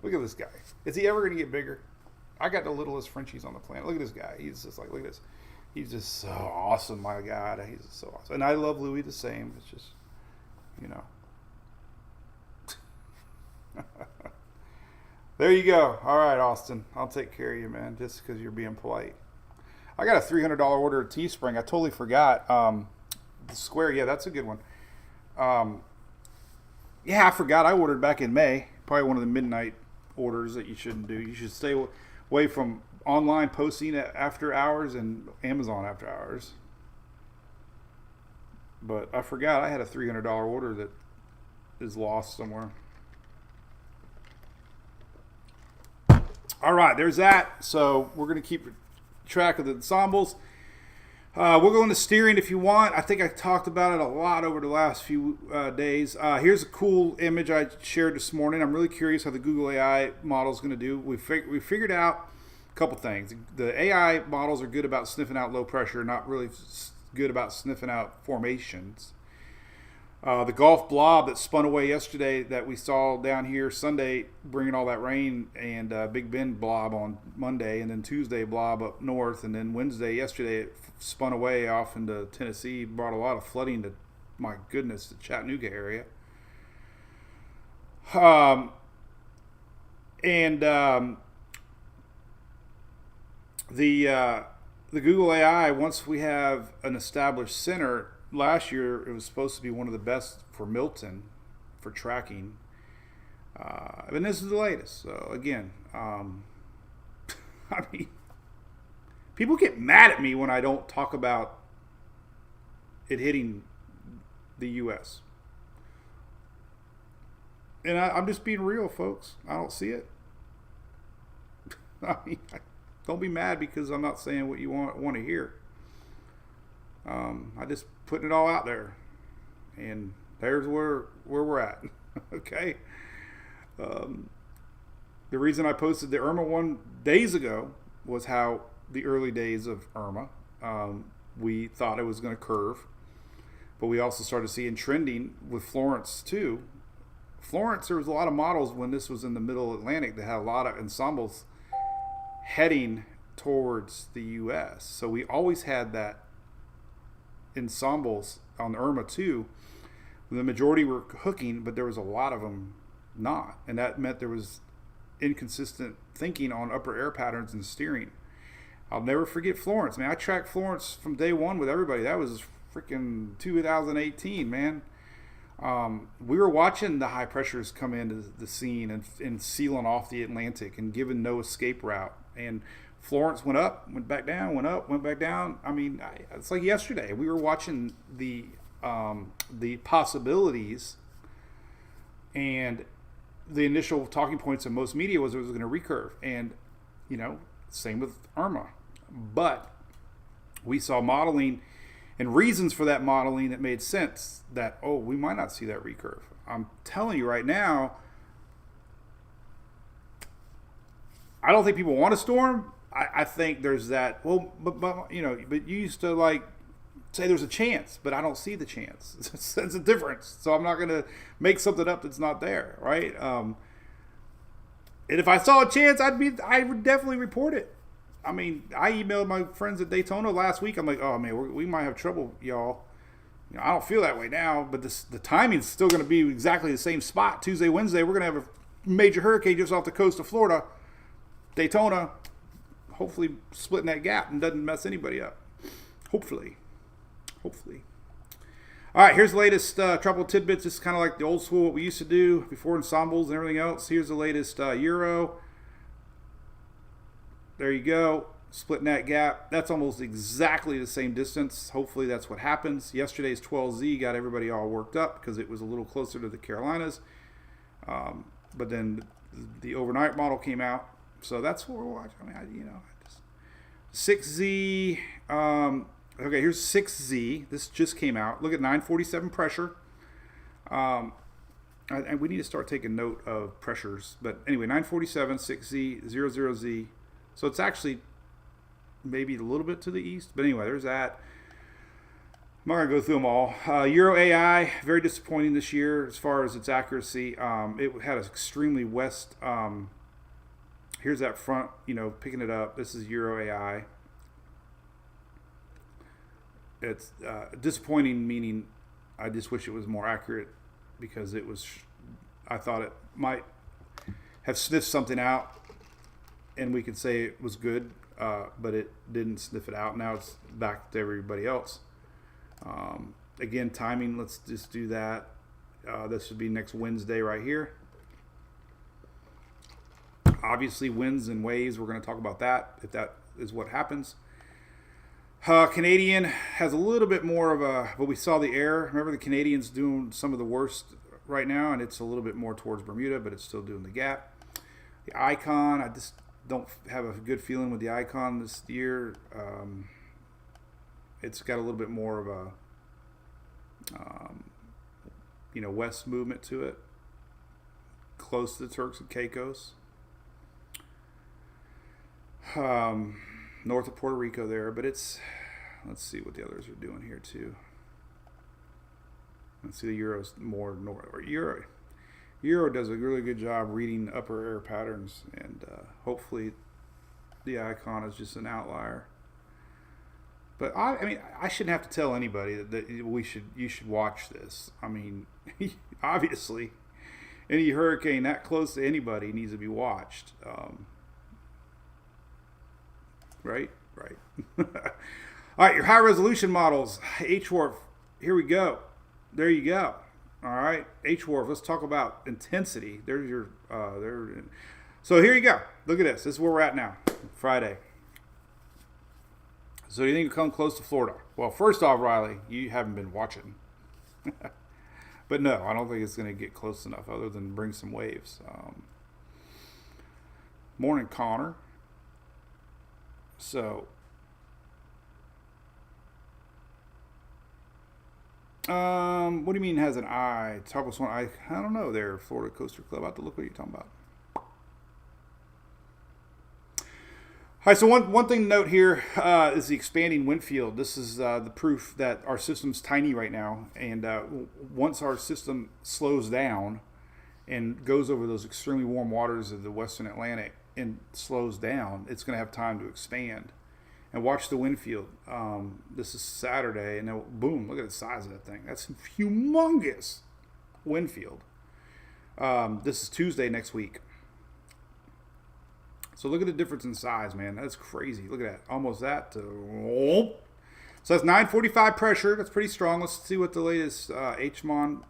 [SPEAKER 4] Look at this guy. Is he ever going to get bigger? I got the littlest Frenchies on the planet. Look at this guy. He's just like, look at this. He's just so awesome, my God. He's just so awesome. And I love Louis the same. It's just, There you go. All right, Austin. I'll take care of you, man, just because you're being polite. I got a $300 order at Teespring. I totally forgot. The square, yeah, that's a good one. Yeah, I forgot. I ordered back in May. Probably one of the midnight orders that you shouldn't do. You should stay away from online posting after hours and Amazon after hours. But I forgot I had a $300 order that is lost somewhere. All right, there's that. So we're going to keep track of the ensembles. We'll go into steering if you want. I think I talked about it a lot over the last few days. Here's a cool image I shared this morning. I'm really curious how the Google AI model is going to do. We figured out a couple things. The AI models are good about sniffing out low pressure, not really good about sniffing out formations. The Gulf blob that spun away yesterday that we saw down here Sunday, bringing all that rain, and Big Bend blob on Monday, and then Tuesday blob up north, and then Wednesday, yesterday, it spun away off into Tennessee, brought a lot of flooding to, my goodness, the Chattanooga area. The Google AI, once we have an established center, last year it was supposed to be one of the best for Milton for tracking. And this is the latest. So again, I mean, people get mad at me when I don't talk about it hitting the U.S. And I'm just being real, folks. I don't see it. I mean, don't be mad because I'm not saying what you want to hear. I just putting it all out there, and there's where we're at. Okay. The reason I posted the Irma one days ago was how the early days of Irma, we thought it was going to curve, but we also started seeing trending with Florence too. Florence, there was a lot of models when this was in the middle Atlantic that had a lot of ensembles heading towards the U.S. So we always had that ensembles on Irma 2. The majority were hooking, but there was a lot of them not, and that meant there was inconsistent thinking on upper air patterns and steering. I'll never forget Florence, man. I tracked Florence from day one with everybody. That was freaking 2018, man. We were watching the high pressures come into the scene and sealing off the Atlantic and giving no escape route. And Florence went up, went back down, went up, went back down. I mean, it's like yesterday. We were watching the possibilities, and the initial talking points of most media was it was going to recurve. And, you know, same with Irma. But we saw modeling and reasons for that modeling that made sense that, oh, we might not see that recurve. I'm telling you right now, I don't think people want a storm. I think there's that, well, but you know, but you used to like say there's a chance, but I don't see the chance. It's a difference. So I'm not going to make something up that's not there, right? And if I saw a chance, I would definitely report it. I mean, I emailed my friends at Daytona last week. I'm like, oh man, we might have trouble, y'all. You know, I don't feel that way now, but the timing's still going to be exactly the same spot. Tuesday, Wednesday, we're going to have a major hurricane just off the coast of Florida. Daytona, hopefully splitting that gap and doesn't mess anybody up. Hopefully. All right, here's the latest tropical tidbits. This is kind of like the old school, what we used to do before ensembles and everything else. Here's the latest Euro. There you go. Splitting that gap. That's almost exactly the same distance. Hopefully that's what happens. Yesterday's 12Z got everybody all worked up because it was a little closer to the Carolinas. But then the overnight model came out. So that's what we're watching. I mean, 6Z. Okay, here's 6Z. This just came out. Look at 947 pressure. And we need to start taking note of pressures. But anyway, 947, 6Z, 00Z. So it's actually maybe a little bit to the east. But anyway, there's that. I'm not going to go through them all. Euro AI, very disappointing this year as far as its accuracy. It had an extremely west. Here's that front, picking it up. This is Euro AI. It's disappointing, meaning I just wish it was more accurate because it was, I thought it might have sniffed something out and we could say it was good, but it didn't sniff it out. Now it's back to everybody else. Again, timing, let's just do that. This would be next Wednesday right here. Obviously, winds and waves, we're going to talk about that if that is what happens. Canadian has a little bit more of a, but we saw the air. Remember the Canadian's doing some of the worst right now, and it's a little bit more towards Bermuda, but it's still doing the gap. The Icon, I just don't have a good feeling with the Icon this year. It's got a little bit more of a, west movement to it, close to the Turks and Caicos. North of Puerto Rico there, but it's, let's see what the others are doing here too. Let's see, the Euro's more north, or Euro does a really good job reading upper air patterns, and hopefully the Icon is just an outlier. But I mean, I shouldn't have to tell anybody that you should watch this. I mean, obviously, any hurricane that close to anybody needs to be watched. Right. All right, your high resolution models, HWRF. Here we go. There you go. All right, HWRF. Let's talk about intensity. There's your there. So here you go. Look at this. This is where we're at now. Friday. So do you think it'll come close to Florida? Well, first off, Riley, you haven't been watching. But no, I don't think it's going to get close enough, other than bring some waves. Morning, Connor. So, what do you mean has an eye? Topless one. I don't know there, Florida Coaster Club. I have to look what you're talking about. All right, so one thing to note here is the expanding wind field. This is the proof that our system's tiny right now, and once our system slows down and goes over those extremely warm waters of the Western Atlantic and slows down, it's going to have time to expand. And watch the wind field. This is Saturday, and then boom, look at the size of that thing. That's humongous wind field. This is Tuesday next week. So look at the difference in size, man. That's crazy. Look at that. Almost that. So that's 945 pressure. That's pretty strong. Let's see what the latest HMON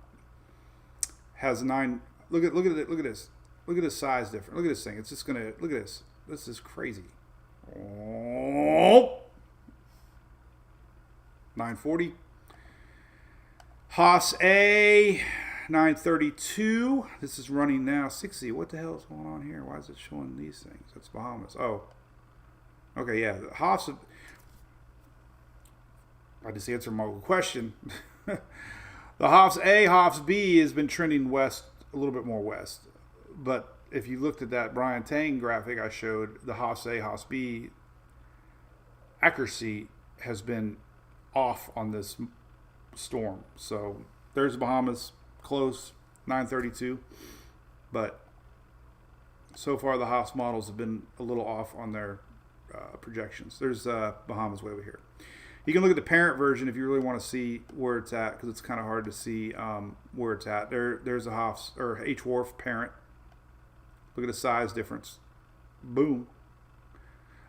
[SPEAKER 4] has. 9. Look at it. Look at this. Look at the size difference. Look at this thing. It's just gonna, look at this. This is crazy. 940. Haas A 932. This is running now 60. What the hell is going on here? Why is it showing these things? That's Bahamas. Oh, okay, yeah. The Haas. I just answered my question. The Haas A, Haas B has been trending west, a little bit more west, but if you looked at that Brian Tang graphic I showed, the Haas A, Haas B accuracy has been off on this storm. So there's Bahamas, close, 932. But so far the Haas models have been a little off on their projections. There's Bahamas way over here. You can look at the parent version if you really want to see where it's at, because it's kind of hard to see where it's at. There's a Haas or HWRF parent. Look at the size difference. Boom.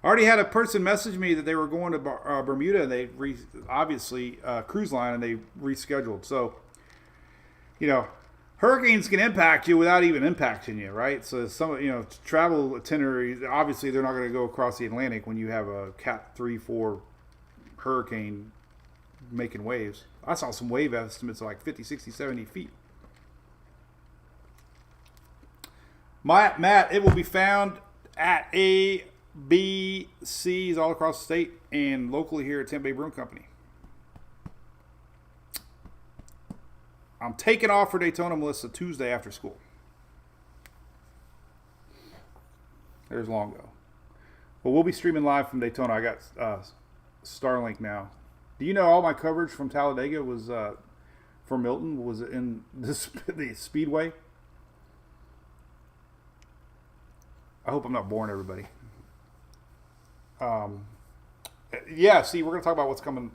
[SPEAKER 4] I already had a person message me that they were going to Bermuda, and they obviously cruise line, and they rescheduled. So, hurricanes can impact you without even impacting you, right? So some, travel itineraries, obviously they're not going to go across the Atlantic when you have a Cat 3, 4 hurricane making waves. I saw some wave estimates of like 50, 60, 70 feet. Matt, it will be found at A, B, C's all across the state and locally here at Tampa Bay Brew Company. I'm taking off for Daytona, Melissa, Tuesday after school. There's Longo. Well, we'll be streaming live from Daytona. I got Starlink now. Do you know all my coverage from Talladega was for Milton was in the Speedway? I hope I'm not boring everybody. Yeah, see, we're going to talk about what's coming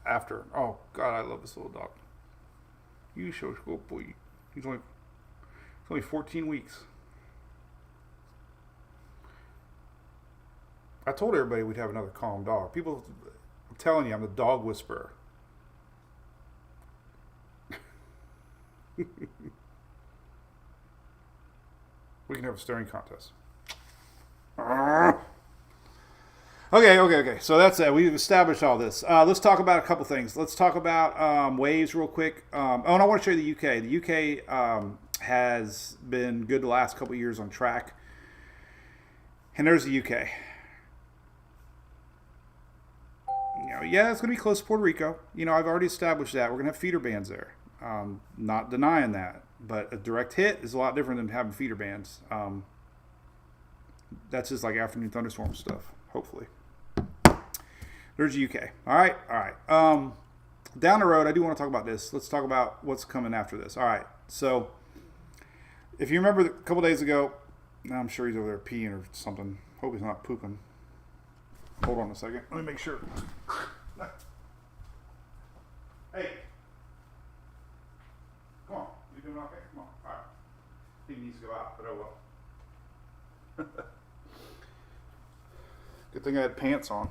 [SPEAKER 4] after. Oh, God, I love this little dog. You show school, boy. It's only 14 weeks. I told everybody we'd have another calm dog. People, I'm telling you, I'm the dog whisperer. We can have a staring contest. All Okay. So that's it. We've established all this. Let's talk about a couple things. Let's talk about waves real quick. And I want to show you the UK. The UK has been good the last couple of years on track. And there's the UK. Yeah, it's going to be close to Puerto Rico. I've already established that. We're going to have feeder bands there. Not denying that. But a direct hit is a lot different than having feeder bands. That's just like afternoon thunderstorm stuff, hopefully. There's the UK. All right. Down the road, I do want to talk about this. Let's talk about what's coming after this. All right. So, if you remember a couple days ago, I'm sure he's over there peeing or something. Hope he's not pooping. Hold on a second. Let me make sure. Hey. Come on. You doing okay? Come on. All right. I think he needs to go out, but oh well. Good thing I had pants on.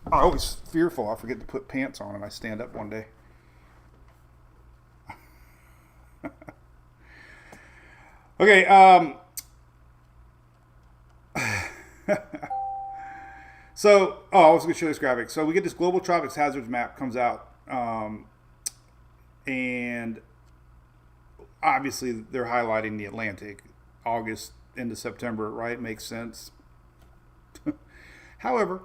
[SPEAKER 4] I'm always fearful I forget to put pants on and I stand up one day. Okay, so, I was going to show this graphic. So we get this global tropics hazards map comes out, and obviously they're highlighting the Atlantic, August into September, right? Makes sense. However,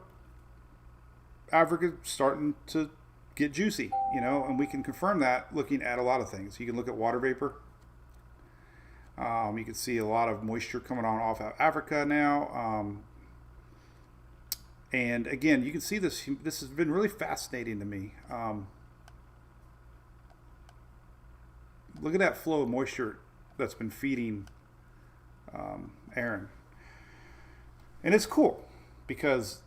[SPEAKER 4] Africa's starting to get juicy, and we can confirm that looking at a lot of things. You can look at water vapor. You can see a lot of moisture coming on off of Africa now. And again, you can see this. This has been really fascinating to me. Look at that flow of moisture that's been feeding Aaron. And it's cool because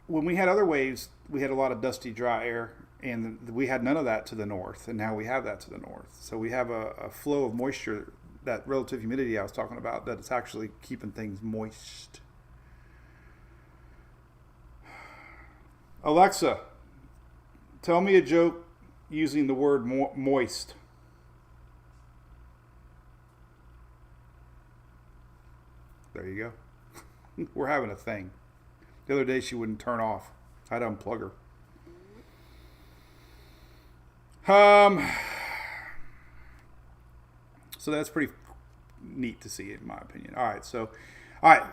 [SPEAKER 4] when we had other waves, we had a lot of dusty, dry air, and we had none of that to the north, and now we have that to the north. So we have a flow of moisture, that relative humidity I was talking about, that it's actually keeping things moist. Alexa, tell me a joke using the word moist. There you go. We're having a thing. The other day she wouldn't turn off. I had to unplug her. So that's pretty neat to see, in my opinion. All right.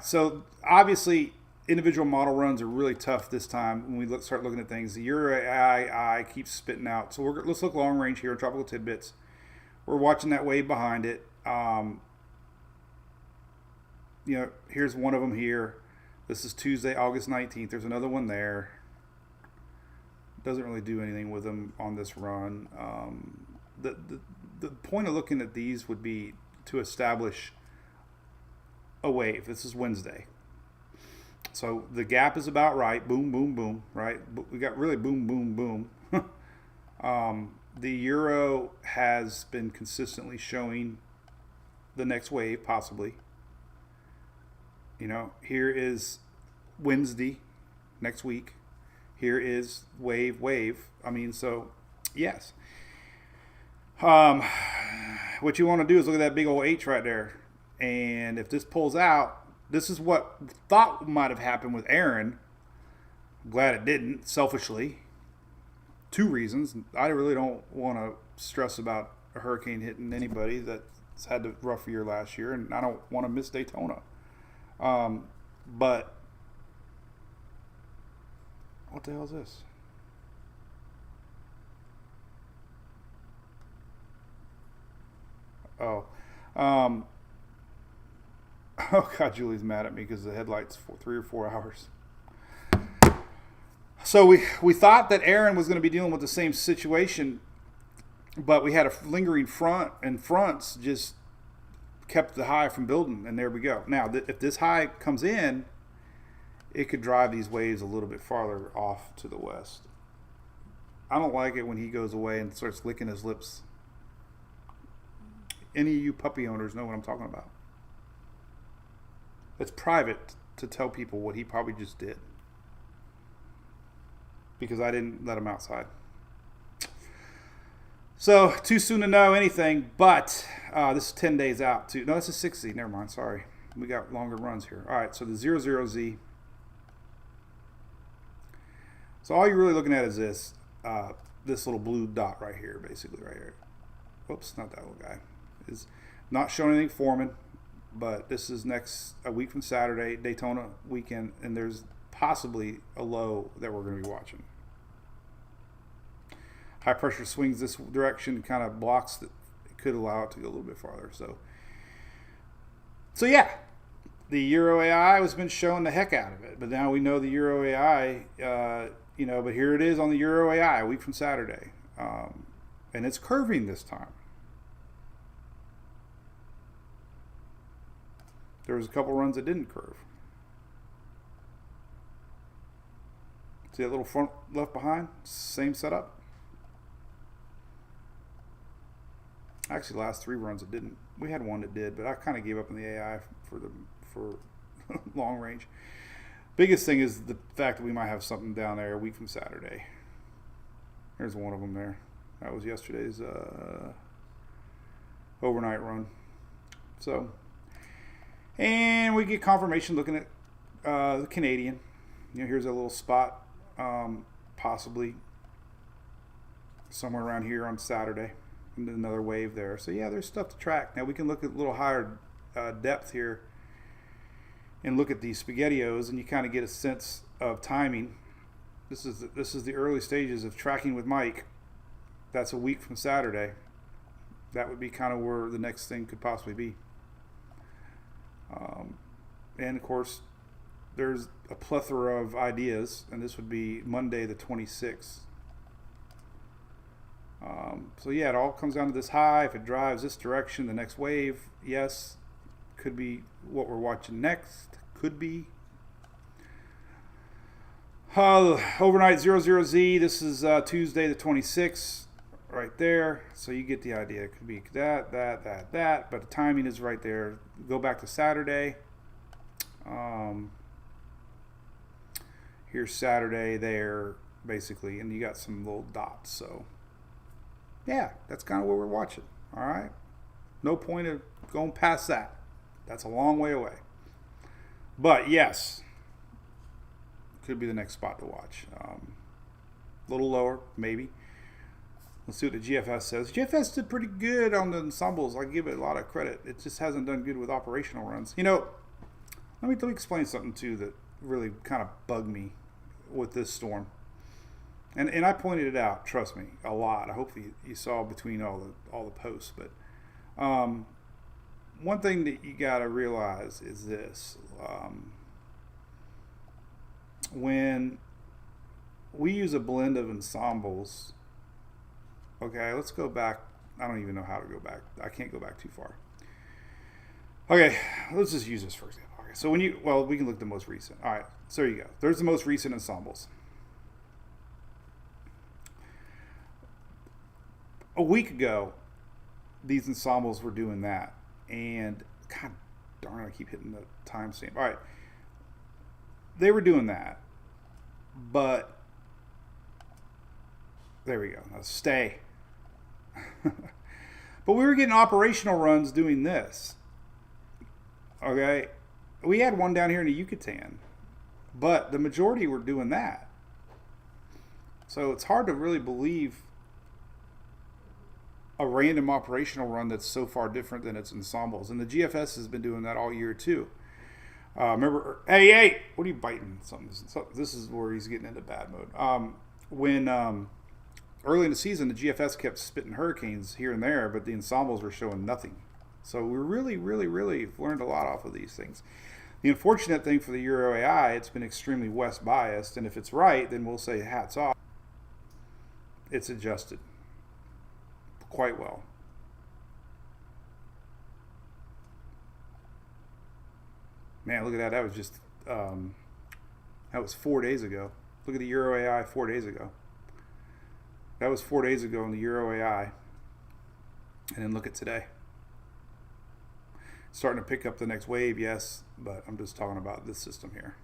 [SPEAKER 4] So obviously individual model runs are really tough this time when we start looking at things. The Euro AI keeps spitting out. So let's look long range here, tropical tidbits. We're watching that wave behind it. Here's one of them here. This is Tuesday, August 19th. There's another one there. Doesn't really do anything with them on this run. The point of looking at these would be to establish a wave. This is Wednesday. So the gap is about right. Boom, boom, boom, right? We got really boom, boom, boom. The Euro has been consistently showing the next wave, possibly. Here is Wednesday next week. Here is wave. So, yes. What you want to do is look at that big old H right there. And if this pulls out, this is what thought might have happened with Aaron. I'm glad it didn't, selfishly. 2 reasons. I really don't want to stress about a hurricane hitting anybody that's had a rough year last year, and I don't want to miss Daytona. But what the hell is this? Oh, God, Julie's mad at me because the headlights for 3 or 4 hours. So we thought that Aaron was going to be dealing with the same situation, but we had a lingering front, and fronts just kept the high from building, and there we go. Now, if this high comes in, it could drive these waves a little bit farther off to the west. I don't like it when he goes away and starts licking his lips. Any of you puppy owners know what I'm talking about. It's private to tell people what he probably just did, because I didn't let him outside. So, too soon to know anything, but this is 10 days out. No, this is 60. Never mind, sorry. We got longer runs here. All right, so the 00Z. So all you're really looking at is this little blue dot right here, basically right here. Whoops, not that little guy. Is not showing anything forming, but this is a week from Saturday, Daytona weekend, and there's possibly a low that we're going to be watching. High pressure swings this direction, kind of blocks that. It could allow it to go a little bit farther. So yeah, the Euro AI has been showing the heck out of it, but now we know the Euro AI, but here it is on the Euro AI, a week from Saturday, and it's curving this time. There was a couple runs that didn't curve. See that little front left behind? Same setup. Actually, the last 3 runs it didn't. We had one that did, but I kind of gave up on the AI for long range. Biggest thing is the fact that we might have something down there a week from Saturday. There's one of them there. That was yesterday's overnight run. So, and we get confirmation looking at the Canadian. Here's a little spot, possibly somewhere around here on Saturday. And another wave there. So yeah, there's stuff to track. Now we can look at a little higher depth here and look at these spaghettios, and you kind of get a sense of timing. This is the early stages of tracking with Mike. That's a week from Saturday. That would be kind of where the next thing could possibly be. And of course, there's a plethora of ideas, and this would be Monday the 26th. So yeah, it all comes down to this high. If it drives this direction, the next wave, yes, could be what we're watching next. Could be. Overnight 00Z. This is Tuesday the 26th, right there. So you get the idea. It could be that. But the timing is right there. Go back to Saturday. Here's Saturday there, basically, and you got some little dots. So yeah, that's kind of what we're watching. All right. No point of going past that. That's a long way away. But yes, could be the next spot to watch. A little lower, maybe. Let's see what the GFS says. GFS did pretty good on the ensembles. I give it a lot of credit. It just hasn't done good with operational runs. Let me explain something too that really kind of bugged me with this storm. And I pointed it out, trust me, a lot. I hope you saw between all the posts. But one thing that you got to realize is this. When we use a blend of ensembles, okay, let's go back. I don't even know how to go back. I can't go back too far. Okay, let's just use this for example. Okay, so we can look at the most recent. All right, so there you go. There's the most recent ensembles. A week ago, these ensembles were doing that, and God darn it, I keep hitting the timestamp. All right, they were doing that, but there we go. Now stay. But we were getting operational runs doing this. Okay, we had one down here in the Yucatan, but the majority were doing that. So it's hard to really believe a random operational run that's so far different than its ensembles. And the GFS has been doing that all year too. Remember, hey, what are you biting? Something. This is where he's getting into bad mode. When early in the season, the GFS kept spitting hurricanes here and there, but the ensembles were showing nothing. So we really learned a lot off of these things. The unfortunate thing for the Euro AI, it's been extremely west biased, and if it's right, then we'll say hats off. It's adjusted quite well. Man, look at that. That was just that was 4 days ago. Look at the Euro AI 4 days ago. That was 4 days ago in the Euro AI. And then look at today. Starting to pick up the next wave, yes, but I'm just talking about this system here.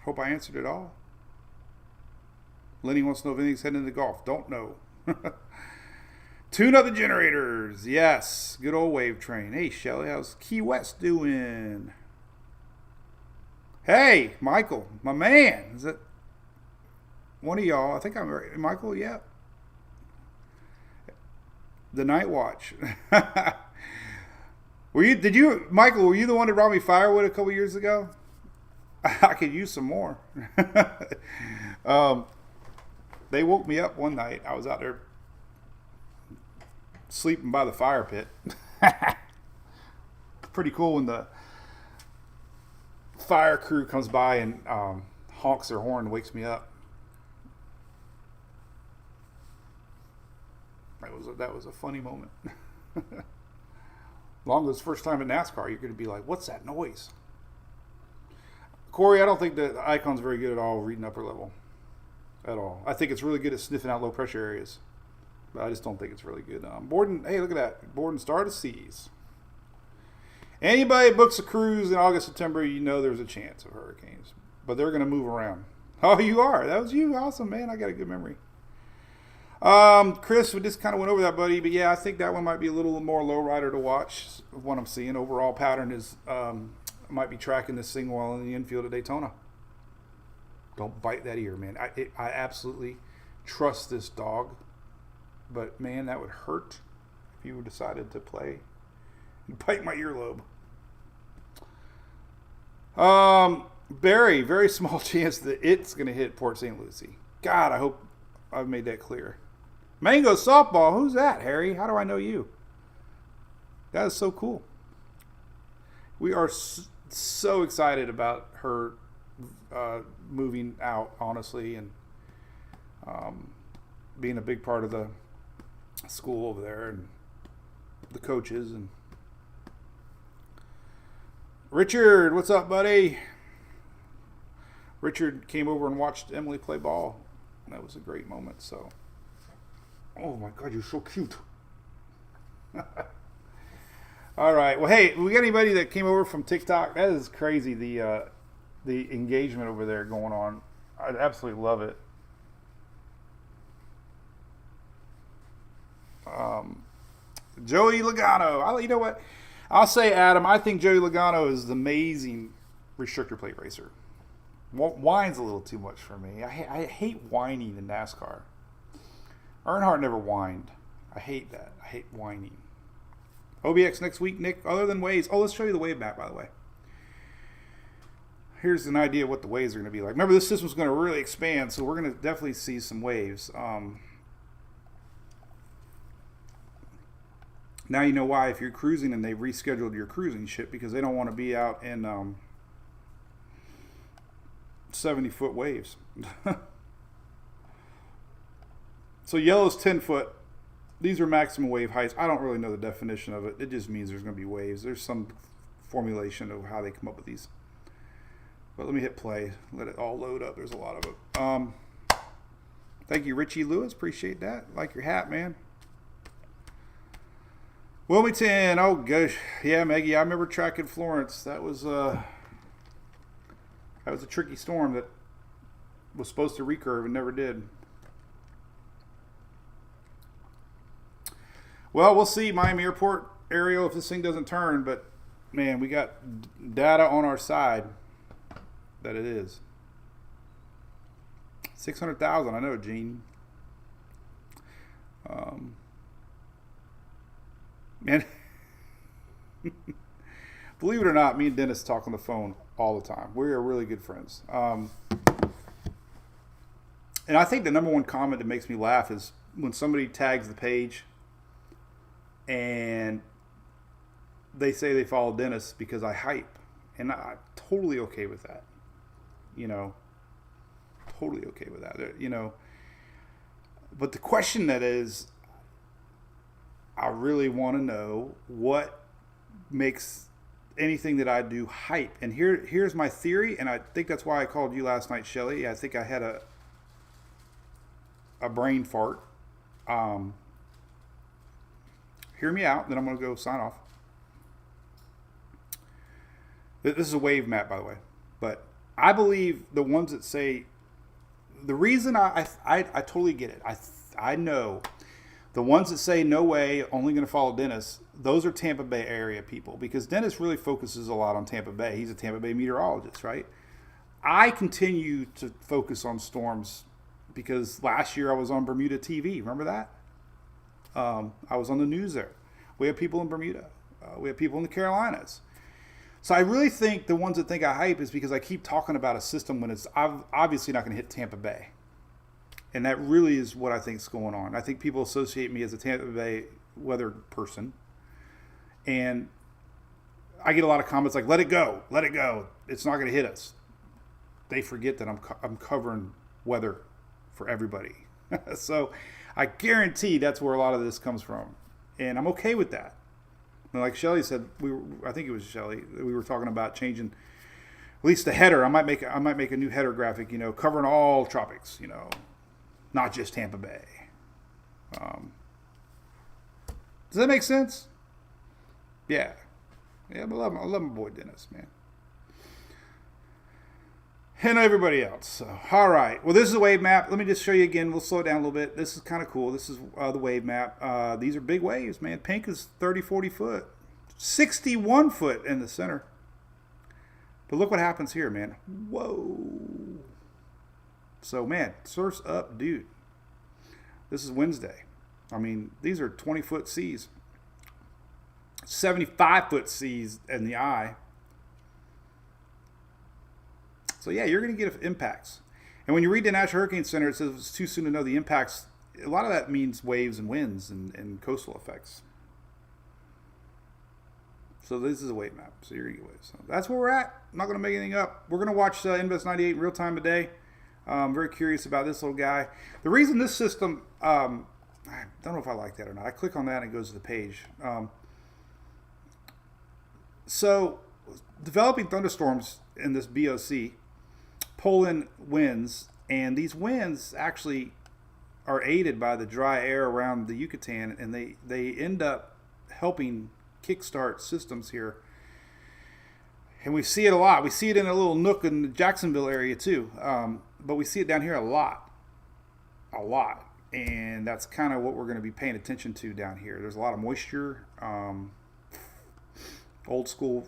[SPEAKER 4] Hope I answered it all. Lenny wants to know if anything's heading into golf. Don't know. Tune up the generators. Yes. Good old wave train. Hey, Shelly, how's Key West doing? Hey, Michael, my man. Is it one of y'all? I think I'm right. Michael, yeah. The Night Watch. Michael, were you the one that brought me firewood a couple years ago? I could use some more. They woke me up one night. I was out there sleeping by the fire pit. Pretty cool when the fire crew comes by and honks their horn and wakes me up. That was a funny moment. Long as first time in NASCAR, you're going to be like, what's that noise? Corey, I don't think the Icon's very good at all reading upper level. At all. I think it's really good at sniffing out low pressure areas. But I just don't think it's really good. Borden, hey, look at that. Borden Star to Seas. Anybody books a cruise in August, September, you know there's a chance of hurricanes. But they're going to move around. Oh, you are? That was you? Awesome, man. I got a good memory. Chris, we just kind of went over that, buddy. But yeah, I think that one might be a little more low rider to watch. What I'm seeing overall pattern is might be tracking this thing while in the infield at Daytona. Don't bite that ear, man. I absolutely trust this dog. But, man, that would hurt if you decided to play and bite my earlobe. Barry, very small chance that it's going to hit Port St. Lucie. God, I hope I've made that clear. Mango Softball, who's that, Harry? How do I know you? That is so cool. We are so excited about her moving out, honestly, and being a big part of the school over there and the coaches. And Richard, what's up, buddy? Richard came over and watched Emily play ball. That was a great moment. So, oh my God, you're so cute. All right. Well, hey, we got anybody that came over from TikTok? That is crazy. The engagement over there going on. I absolutely love it. Joey Logano. You know what? I'll say, Adam, I think Joey Logano is an amazing restrictor plate racer. Whine's a little too much for me. I hate whining in NASCAR. Earnhardt never whined. I hate that. I hate whining. OBX next week, Nick, other than waves. Oh, let's show you the wave map, by the way. Here's an idea of what the waves are going to be like. Remember, this system's going to really expand, so we're going to definitely see some waves. Now you know why if you're cruising and they've rescheduled your cruising ship because they don't want to be out in 70-foot waves. So yellow's 10-foot. These are maximum wave heights. I don't really know the definition of it. It just means there's going to be waves. There's some formulation of how they come up with these. But let me hit play. Let it all load up. There's a lot of it. Thank you, Richie Lewis. Appreciate that. Like your hat, man. Wilmington. Oh, gosh. Yeah, Maggie, I remember tracking Florence. That was a tricky storm that was supposed to recurve and never did. Well, we'll see Miami Airport, Ariel, if this thing doesn't turn. But, man, we got data on our side that it is. 600,000, I know, Gene. Man, believe it or not, me and Dennis talk on the phone all the time. We are really good friends. And I think the number one comment that makes me laugh is when somebody tags the page and they say they follow Dennis because I hype. And I'm totally okay with that. You know, totally okay with that. You know, but the question that is, I really want to know what makes anything that I do hype. And here's my theory, and I think that's why I called you last night, Shelly. I think I had a brain fart. Hear me out, then I'm going to go sign off. This is a wave map, by the way. But I believe the ones that say, the reason I totally get it. I know the ones that say no way, only going to follow Dennis, those are Tampa Bay area people because Dennis really focuses a lot on Tampa Bay. He's a Tampa Bay meteorologist, right? I continue to focus on storms because last year I was on Bermuda TV. Remember that? I was on the news there. We have people in Bermuda. We have people in the Carolinas. So I really think the ones that think I hype is because I keep talking about a system when it's obviously not going to hit Tampa Bay. And that really is what I think is going on. I think people associate me as a Tampa Bay weather person. And I get a lot of comments like, let it go. It's not going to hit us. They forget that I'm covering weather for everybody. So I guarantee that's where a lot of this comes from. And I'm okay with that. And like Shelly said, I think it was Shelly, we were talking about changing at least the header. I might make a new header graphic, covering all tropics, not just Tampa Bay. Does that make sense? Yeah. Yeah, I love my boy Dennis, man. And everybody else. So, all right. Well, this is a wave map. Let me just show you again. We'll slow it down a little bit. This is kind of cool. This is the wave map. These are big waves, man. Pink is 30, 40 foot. 61 foot in the center. But look what happens here, man. Whoa. So, man, surf's up, dude. This is Wednesday. I mean, these are 20-foot seas. 75-foot seas in the eye. So, yeah, you're going to get impacts. And when you read the National Hurricane Center, it says it's too soon to know the impacts. A lot of that means waves and winds and coastal effects. So this is a wave map. So you're going to get waves. So that's where we're at. I'm not going to make anything up. We're going to watch Invest 98 in real time today. I'm very curious about this little guy. The reason this system, I don't know if I like that or not. I click on that and it goes to the page. So developing thunderstorms in this BOC pull in winds, and these winds actually are aided by the dry air around the Yucatan, and they end up helping kickstart systems here. And we see it a lot. We see it in a little nook in the Jacksonville area too, but we see it down here a lot. And that's kind of what we're going to be paying attention to down here. There's a lot of moisture, old school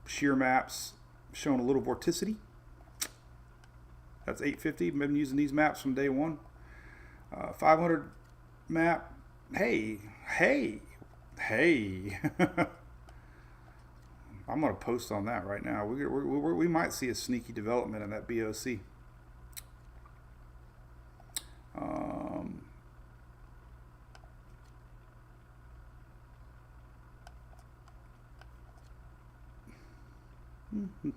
[SPEAKER 4] shear maps showing a little vorticity. That's 850. I've been using these maps from day one. 500 map. Hey. I'm going to post on that right now. We might see a sneaky development in that BOC.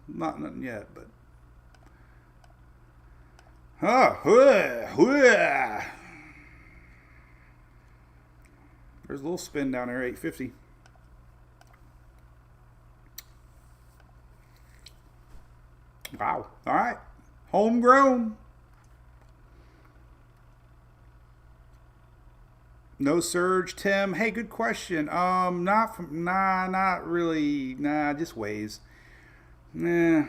[SPEAKER 4] Nothing yet, but there's a little spin down there, 850. Wow. All right. Homegrown. No surge, Tim. Hey, good question. Not really. Nah, just waves. No.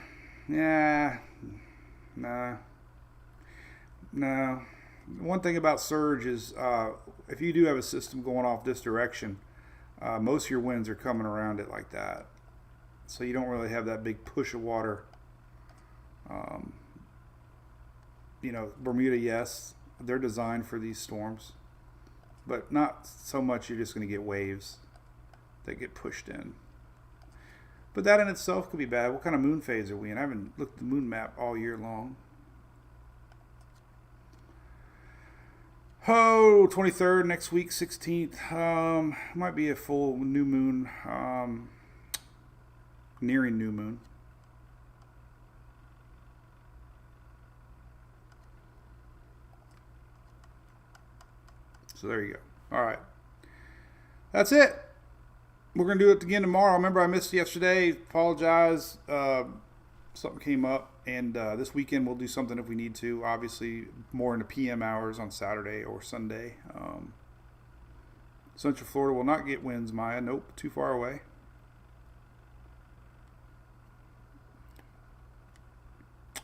[SPEAKER 4] One thing about surge is if you do have a system going off this direction, most of your winds are coming around it like that. So you don't really have that big push of water. Bermuda, yes, they're designed for these storms, but not so much you're just going to get waves that get pushed in. But that in itself could be bad. What kind of moon phase are we in? I haven't looked at the moon map all year long. 23rd next week, 16th. Might be a full new moon, nearing new moon. So there you go. All right. That's it. We're going to do it again tomorrow. Remember, I missed yesterday. Apologize. Something came up. And this weekend we'll do something if we need to. Obviously, more in the PM hours on Saturday or Sunday. Central Florida will not get winds, Maya. Nope, too far away.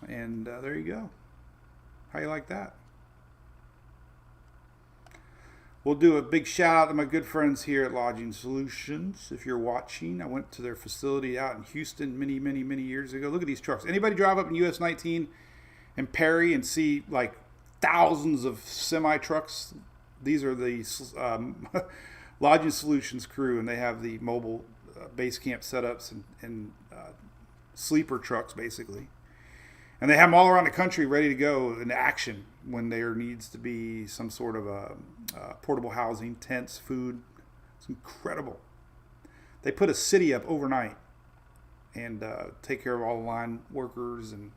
[SPEAKER 4] And there you go. How you like that? we'll do a big shout out to my good friends here at Lodging Solutions. If you're watching, I went to their facility out in Houston many years ago. Look at these trucks. Anybody drive up in US 19 and Perry and see like thousands of semi trucks? These are the Lodging Solutions crew, and they have the mobile base camp setups and sleeper trucks basically. And they have them all around the country ready to go in action when there needs to be some sort of a portable housing, tents, food. It's incredible. They put a city up overnight and take care of all the line workers and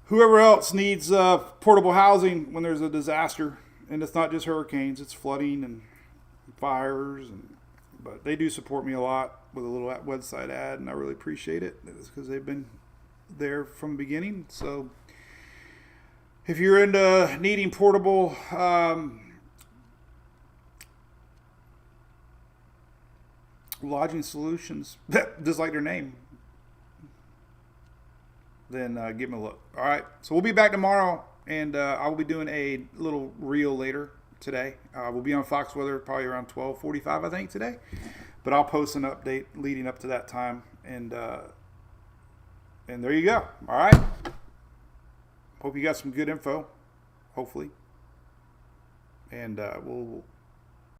[SPEAKER 4] whoever else needs portable housing when there's a disaster. And it's not just hurricanes, it's flooding and fires. But they do support me a lot with a little website ad, and I really appreciate it. It's because they've been there from the beginning. So if you're into needing portable lodging solutions, just like their name, then give them a look. All right, so we'll be back tomorrow, and I will be doing a little reel later today. We'll be on Fox Weather probably around 12:45, I think, today. But I'll post an update leading up to that time, and there you go. All right. Hope you got some good info, hopefully. And we'll